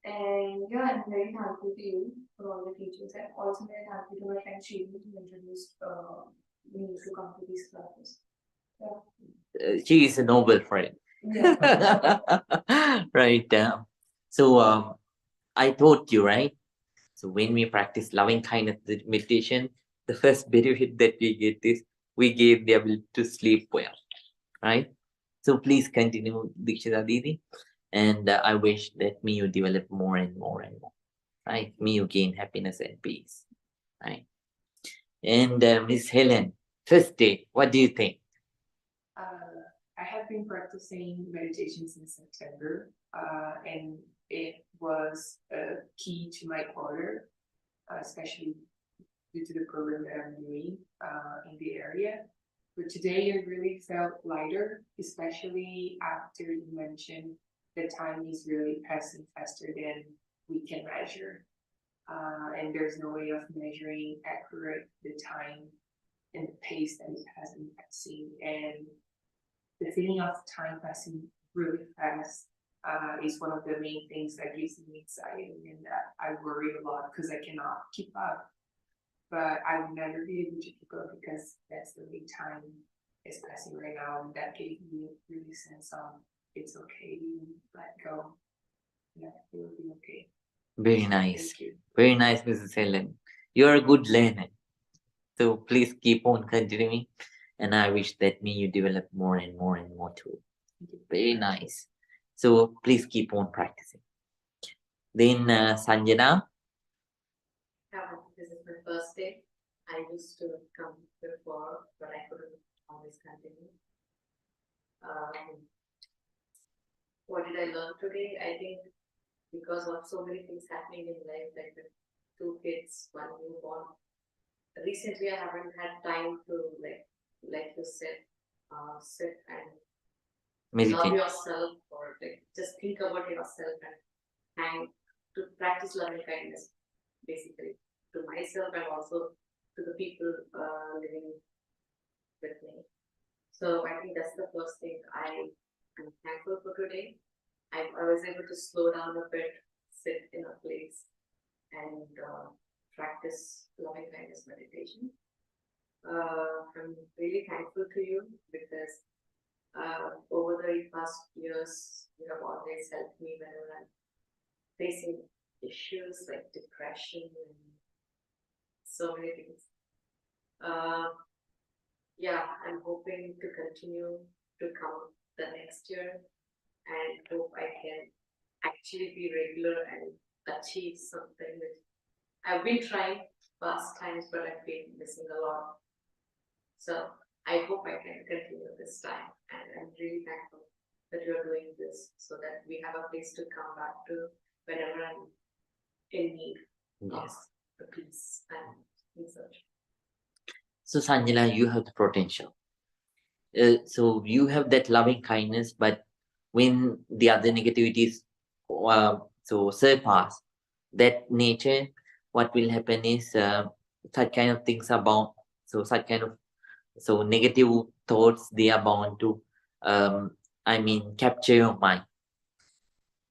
And yeah, I'm very thankful to you for all the teachings, and also very thankful to my friend Shirley who introduced me to come to these classes. Yeah. She is a noble friend. Yeah. Right. So I taught you, right? So when we practice loving kindness meditation, the first benefit that we get is we get the ability to sleep well, right? So please continue, Dikshita Didi, and I wish that me you develop more and more and more, right? Me you gain happiness and peace, right? And Miss Helen, first day, what do you think? I have been practicing meditation since September, and it was a key to my quarter, especially due to the program that I'm doing in the area. But today I really felt lighter, especially after you mentioned that time is really passing faster than we can measure. And there's no way of measuring accurate the time and the pace that it has been passing. And the feeling of time passing really fast is one of the main things that gives me anxiety, and that I worry a lot because I cannot keep up. But I will never be able to keep up because that's the way time is passing right now, and that gave me a really sense of it's okay to let go. Yeah, it will be okay. Very nice. Thank you. Very nice, Mrs. Helen. You're a good learner. So please keep on continuing. And I wish that me you develop more and more and more too. Very nice. So please keep on practicing. Then Sanjana. This is my first day. I used to come before, but I couldn't always continue. What did I learn today? I think because of so many things happening in life, like with 2 kids, 1 newborn. Recently, I haven't had time to like you said, sit and Meditate. love yourself, or like just think about yourself and to practice loving kindness, basically to myself and also to the people living with me. So I think that's the first thing I am thankful for today. I was able to slow down a bit, sit in a place, and practice loving kindness meditation. I'm really thankful to you because over the past years, you have always helped me whenever I'm facing issues like depression and hoping to continue to come the next year and hope I can actually be regular and achieve something which I've been trying past times, but I've been missing a lot. So I hope I can continue this time, and I'm really thankful that you're doing this so that we have a place to come back to whenever I'm in need of Yes. the peace and research. So Sanjana, you have the potential. So you have that loving kindness, but when the other negativities so surpass that nature, what will happen is such kind of things are bound. So such kind of negative thoughts, they are bound to capture your mind.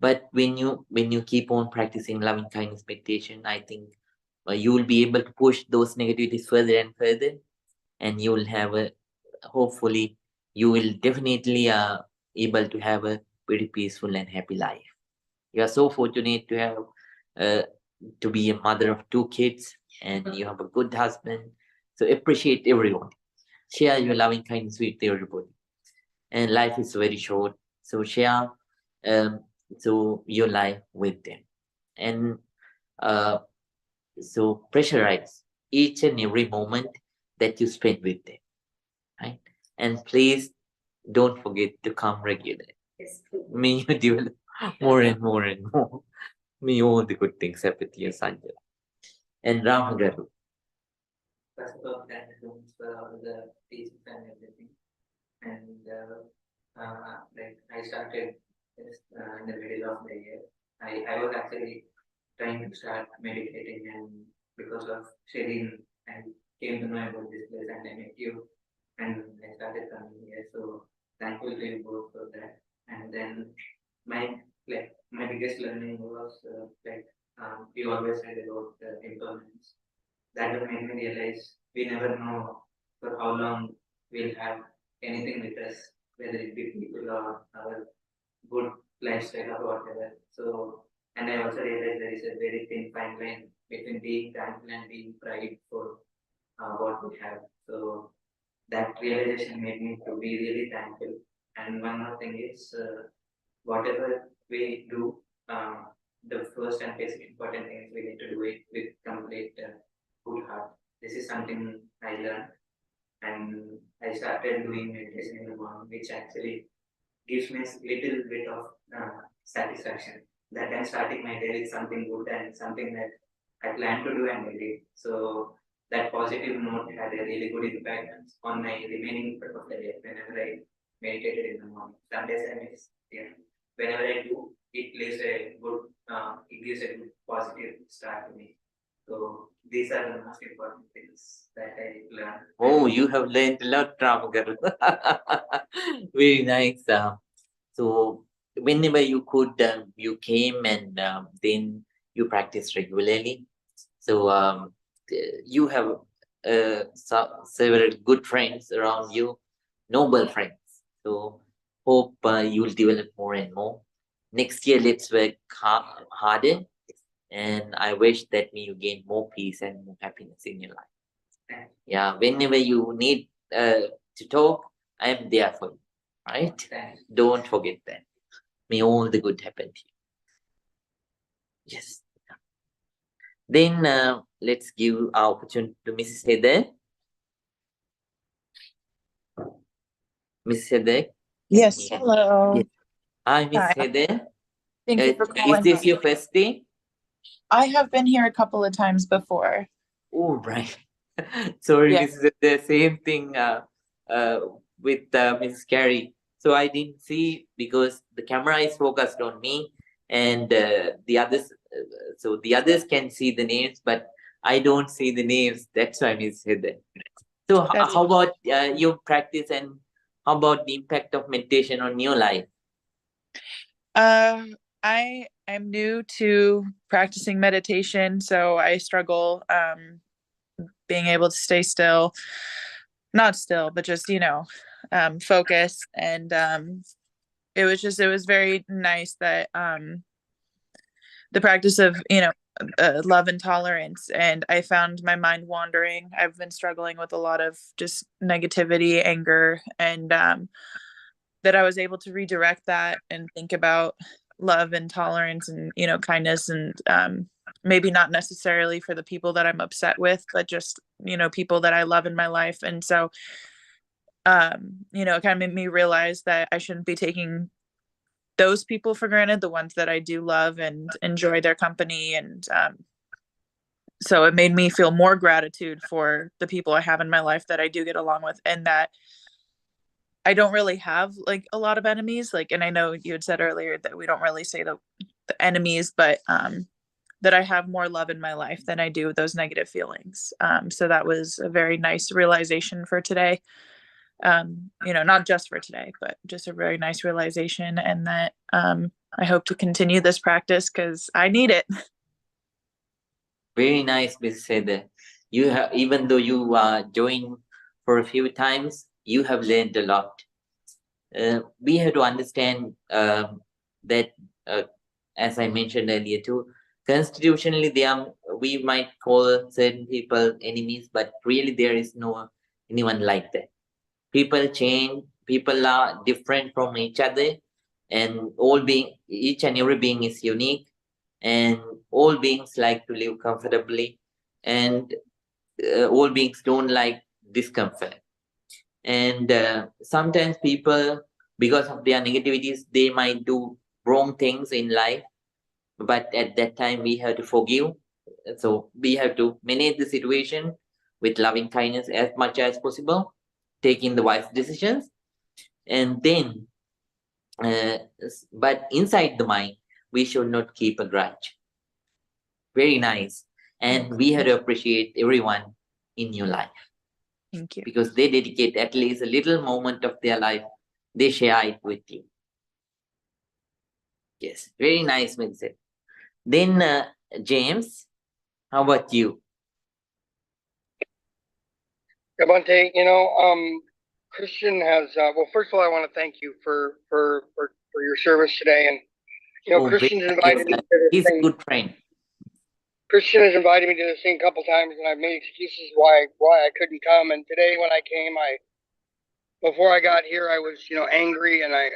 But when you keep on practicing loving kindness meditation, I think you will be able to push those negativities further and further, and you will have a hopefully you will definitely able to have a pretty peaceful and happy life. You are so fortunate to have to be a mother of 2 kids, and you have a good husband. So appreciate everyone. Share your loving kindness with everybody. And life is very short, so share your life with them, and so pressurize each and every moment that you spend with them, right? And please don't forget to come regularly. Yes. May you develop more and more and more. May all the good things happen to you, Sanjay. And Ram Garu. First of all, thank you for all the teachings and everything. And I started in the middle of the year. I was actually trying to start meditating, and because of Shireen, I came to know about this place and I met you, and I started coming here. So thankful to you both for that. And then my biggest learning was you always said about impermanence. That will make me realize we never know for how long we'll have anything with us, whether it be people or our good lifestyle or whatever. So, and I also realized there is a very thin fine line between being thankful and being pride for what we have. So that realization made me to be really thankful. And one more thing is, whatever we do, the first and basic important thing is we need to do it with complete good heart. This is something I learned, and I started doing meditation in the morning, which actually gives me a little bit of satisfaction that I'm starting my day with something good and something that I plan to do and I did. So that positive note had a really good impact on my remaining part of the day whenever I meditated in the morning. Some days I miss, yeah. Whenever I do, it leaves a good, it gives a good positive start to me. So these are the most important things that I learned. Oh, you have learned a lot, Ram Garu. Very nice. So whenever you could, you came, and then you practice regularly. So you have several good friends around you, noble friends. So hope you will develop more and more. Next year, let's work harder, and I wish that you gain more peace and more happiness in your life. Yeah, whenever you need to talk, I am there for you. Right? Don't forget that. May all the good happen to you. Yes. Then let's give our opportunity to Mrs. Heather. Mrs. Heather. Yes, hello. Yes. Hi, Mrs. Hi. Heather. Thank you for Is calling. this your first day? I have been here a couple of times before. Oh, right. Sorry, Yeah. this is the same thing with Mrs. Carey. So I didn't see because the camera is focused on me, and the others. So the others can see the names, but I don't see the names. That's why Mrs. Heather. So how about your practice, and how about the impact of meditation on your life? I am new to practicing meditation, so I struggle being able to stay still, not still, but just, focus. And it was very nice that the practice of, love and tolerance, and I found my mind wandering. I've been struggling with a lot of just negativity, anger, and that I was able to redirect that and think about love and tolerance and kindness, and maybe not necessarily for the people that I'm upset with, but just people that I love in my life. And so it kind of made me realize that I shouldn't be taking those people for granted, the ones that I do love and enjoy their company. And so it made me feel more gratitude for the people I have in my life that I do get along with, and that I don't really have like a lot of enemies. Like, and I know you had said earlier that we don't really say the enemies, but that I have more love in my life than I do those negative feelings. So that was a very nice realization for today. Not just for today, but just a very nice realization, and that I hope to continue this practice because I need it. Very nice, Ms. Seda. You have, even though you joined for a few times, you have learned a lot. We have to understand that, as I mentioned earlier too, constitutionally, we might call certain people enemies, but really there is no anyone like that. People change, people are different from each other, and each and every being is unique, and all beings like to live comfortably, and all beings don't like discomfort. And sometimes people, because of their negativities, they might do wrong things in life, but at that time we have to forgive. So we have to manage the situation with loving kindness as much as possible, taking the wise decisions. And then but inside the mind, we should not keep a grudge. Very nice. And we have to appreciate everyone in your life. Thank you. Because they dedicate at least a little moment of their life, they share it with you. Yes, very nice, Vincent. Then James, how about you? Bhante, Christian has, well, first of all, I want to thank you for your service today. And, Christian's invited me to this he's thing. A good friend. Christian has invited me to this thing a couple times, and I've made excuses why I couldn't come. And today when I came, before I got here, I was, angry, and I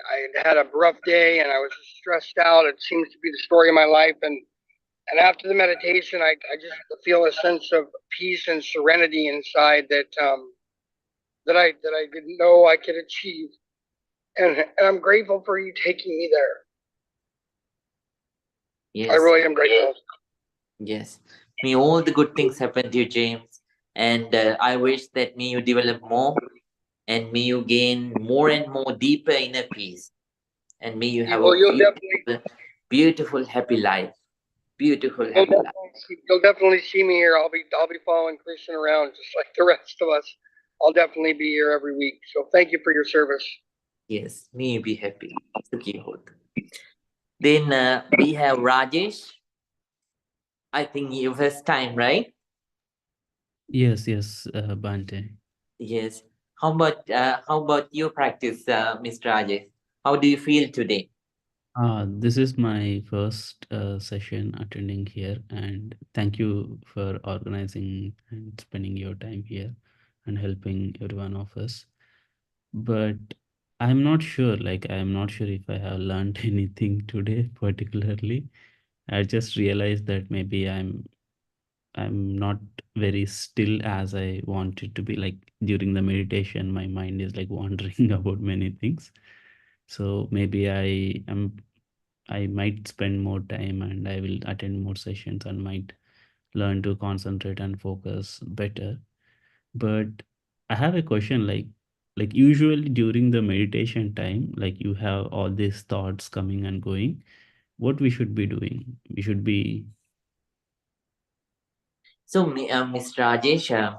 had a rough day, and I was stressed out. It seems to be the story of my life. And after the meditation, I just feel a sense of peace and serenity inside that I didn't know I could achieve. And I'm grateful for you taking me there. Yes. I really am grateful. Yes. May all the good things happen to you, James. And I wish that may you develop more, and may you gain more and more deeper inner peace. And may you have a beautiful, happy life. Beautiful, happy life. You'll definitely see me here. I'll be following Christian around just like the rest of us. I'll definitely be here every week. So thank you for your service. Yes, may you be happy. Then we have Rajesh. I think your first time, right? Yes, Bhante. Yes. How about your practice, Mr. Rajesh? How do you feel today? This is my first session attending here, and thank you for organizing and spending your time here and helping every one of us. But I'm not sure if I have learned anything today particularly. I just realized that maybe I'm not very still as I wanted to be. Like during the meditation, my mind is like wandering about many things. So maybe I might spend more time and I will attend more sessions and might learn to concentrate and focus better. But I have a question, like usually during the meditation time, like you have all these thoughts coming and going. What we should be doing? We should be. So, Mr. Rajesh,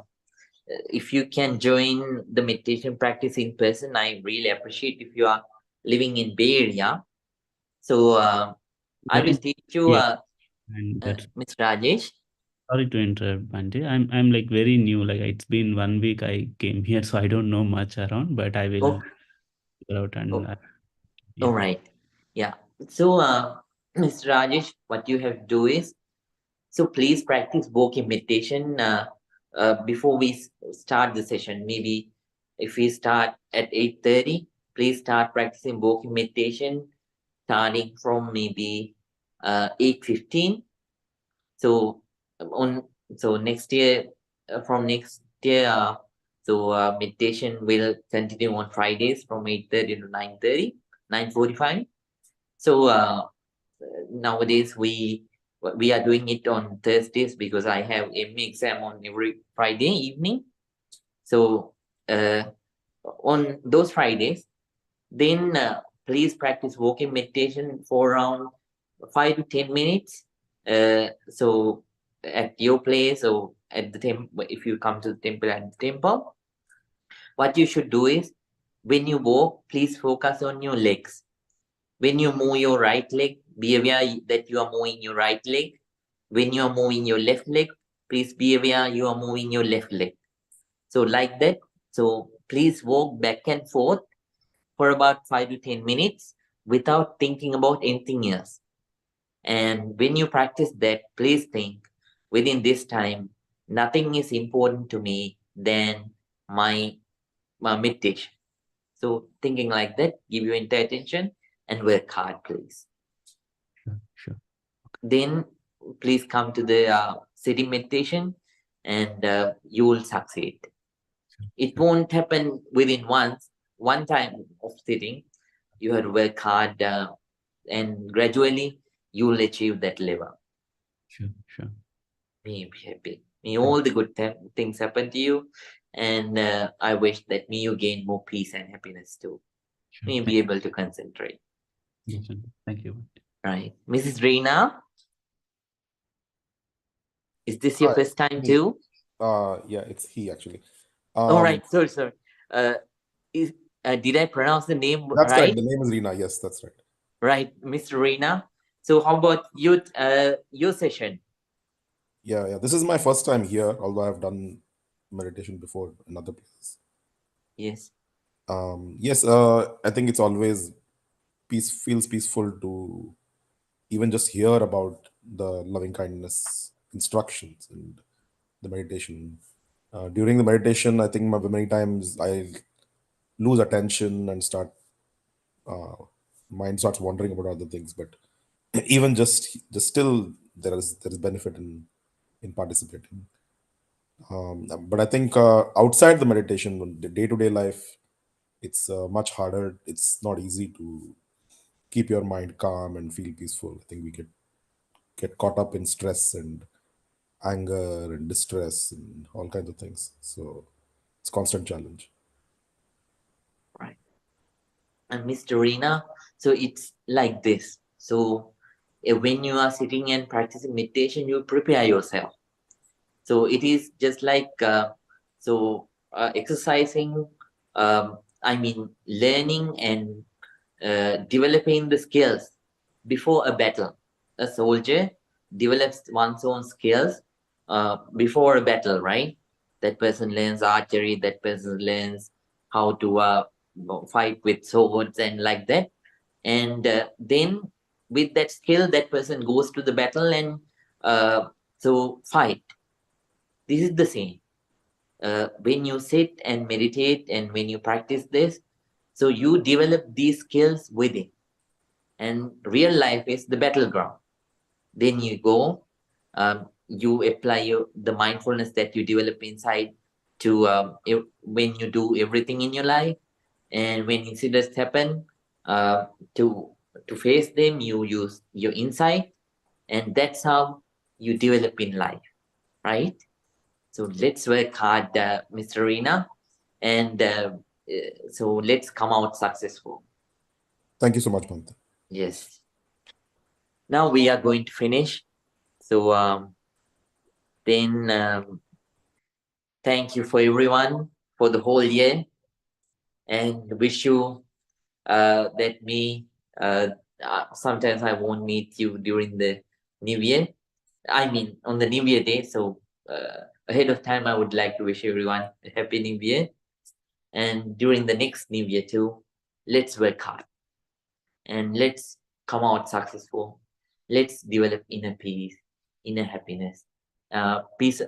if you can join the meditation practice in person, I really appreciate if you are living in Bay Area. So I will teach you, Mr. Rajesh. Sorry to interrupt, Bhante. I'm like very new. Like it's been 1 week I came here, so I don't know much around, but I will figure out and. All right. Yeah. So, Mr. Rajesh, what you have to do is, So please practice walking meditation before we start the session. Maybe if we start at 8:30, please start practicing walking meditation starting from maybe 8:15. So next year, from next year, meditation will continue on Fridays from 8:30 to 9:30, 9:45. So nowadays we are doing it on Thursdays because I have MA exam on every Friday evening. So on those Fridays, then please practice walking meditation for around 5 to 10 minutes. So at your place or at the temple, if you come to the temple at the temple, what you should do is when you walk, please focus on your legs. When you move your right leg, be aware that you are moving your right leg. When you are moving your left leg, please be aware you are moving your left leg. So like that. So please walk back and forth for about 5 to 10 minutes without thinking about anything else. And when you practice that, please think within this time, nothing is important to me than my meditation. So thinking like that, give your entire attention and work hard, please. Sure. Then please come to the sitting meditation and you will succeed. It won't happen within one time of sitting. You have to work hard and gradually you will achieve that level. Sure. May you be happy. May all the good things happen to you. And I wish that may you gain more peace and happiness too. Sure. May you be able to concentrate. Yes, thank you. Right. Mrs. Reena, is this your Hi, first time me. too? Yeah, it's he actually. All right. Sorry. Did I pronounce the name That's right? right. The name is Reena. Yes, that's right. Right, Mr. Reena. So how about your session? Yeah. This is my first time here, although I've done meditation before in other places. Yes. Yes, I think it's always feels peaceful to even just hear about the loving kindness instructions and the meditation. During the meditation, I think many times I lose attention and uh, mind starts wandering about other things. But even just still, there is benefit in participating. But I think outside the meditation, the day-to-day life, it's much harder. It's not easy to keep your mind calm and feel peaceful. I think we get caught up in stress and anger and distress and all kinds of things. So it's constant challenge. Right. And Mr. Reena, so it's like this. So when you are sitting and practicing meditation, you prepare yourself. So it is just like exercising. Learning and developing the skills before a battle. A soldier develops one's own skills before a battle, right? That person learns archery, that person learns how to fight with swords and like that. And then with that skill, that person goes to the battle and fight. This is the same. When you sit and meditate and when you practice this, so you develop these skills within. And real life is the battleground. Then you go, you apply the mindfulness that you develop inside to when you do everything in your life, and when incidents happen, to face them, you use your insight, and that's how you develop in life, right? So let's work hard, Mr. Reena, and so let's come out successful. Thank you so much, Bhante. Yes. Now we are going to finish. So thank you for everyone for the whole year, and wish you that sometimes I won't meet you during the New Year. I mean, on the New Year day. So ahead of time, I would like to wish everyone a happy New Year. And during the next New Year too, let's work hard and let's come out successful. Let's develop inner peace. inner happiness, peace.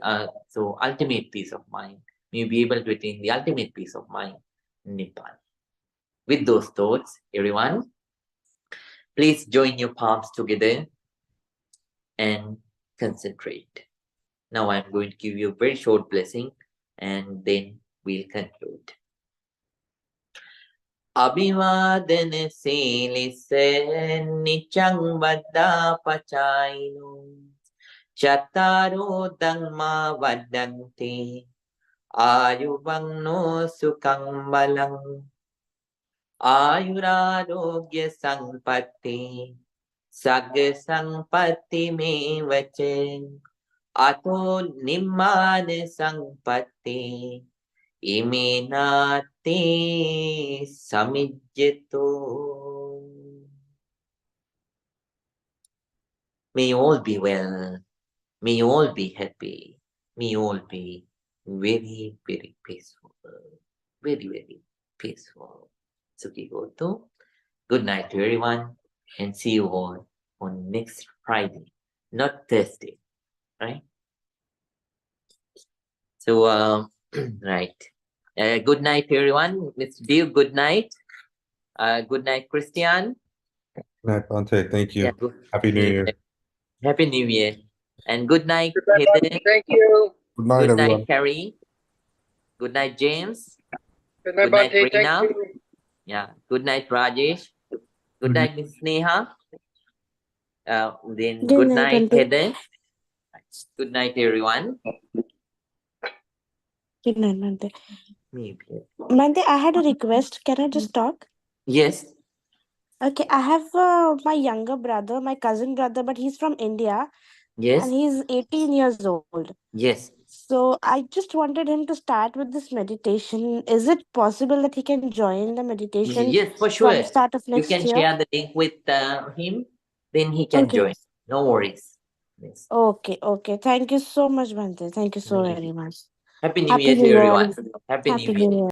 So ultimate peace of mind. May you be able to attain the ultimate peace of mind in Nibbana. With those thoughts, everyone, please join your palms together and concentrate. Now I'm going to give you a very short blessing and then we'll conclude. Abhivadana Silisa Nichang Vada Pachaino Chattaro Dhamma Vadanti Ayuvangno Sukhang Balang Ayurarogya Sampatti Sagga Sampatti Me Vachen Ato Nimmana Sampatti Iminati Samijjito. May you all be well. May you all be happy. May you all be very, very peaceful. Very, very peaceful. Sukhi Goto. Good night to everyone and see you all on next Friday, not Thursday, right? So, right. Good night, everyone. Mr. Dev, good night. Good night, Christian. Good night, Bante. Thank you. Yeah, Happy New Year. Happy New Year. And good night, Good night, Heather. buddy. Thank you. Good night, Good everyone. night, Carrie. Good night, James. Good night, Good night, Bante. Thank Reena. you. Yeah. Good night, Rajesh. Good night, Miss Sneha. Then good night, Bante. Heather. Good night, everyone. Good night, Bante. Maybe. Bante, I had a request. Can I just talk? Yes. Okay, I have my younger brother, my cousin brother, but he's from India. Yes. And he's 18 years old. Yes. So I just wanted him to start with this meditation. Is it possible that he can join the meditation Yes, for from sure. start of You next can year? share the link with him, then he can Okay. join. No worries. Yes. Okay, okay. Thank you so much, Bante. Thank you so Maybe. very much. Happy New Happy Year to New Year. everyone. Happy New Happy Year. New Year.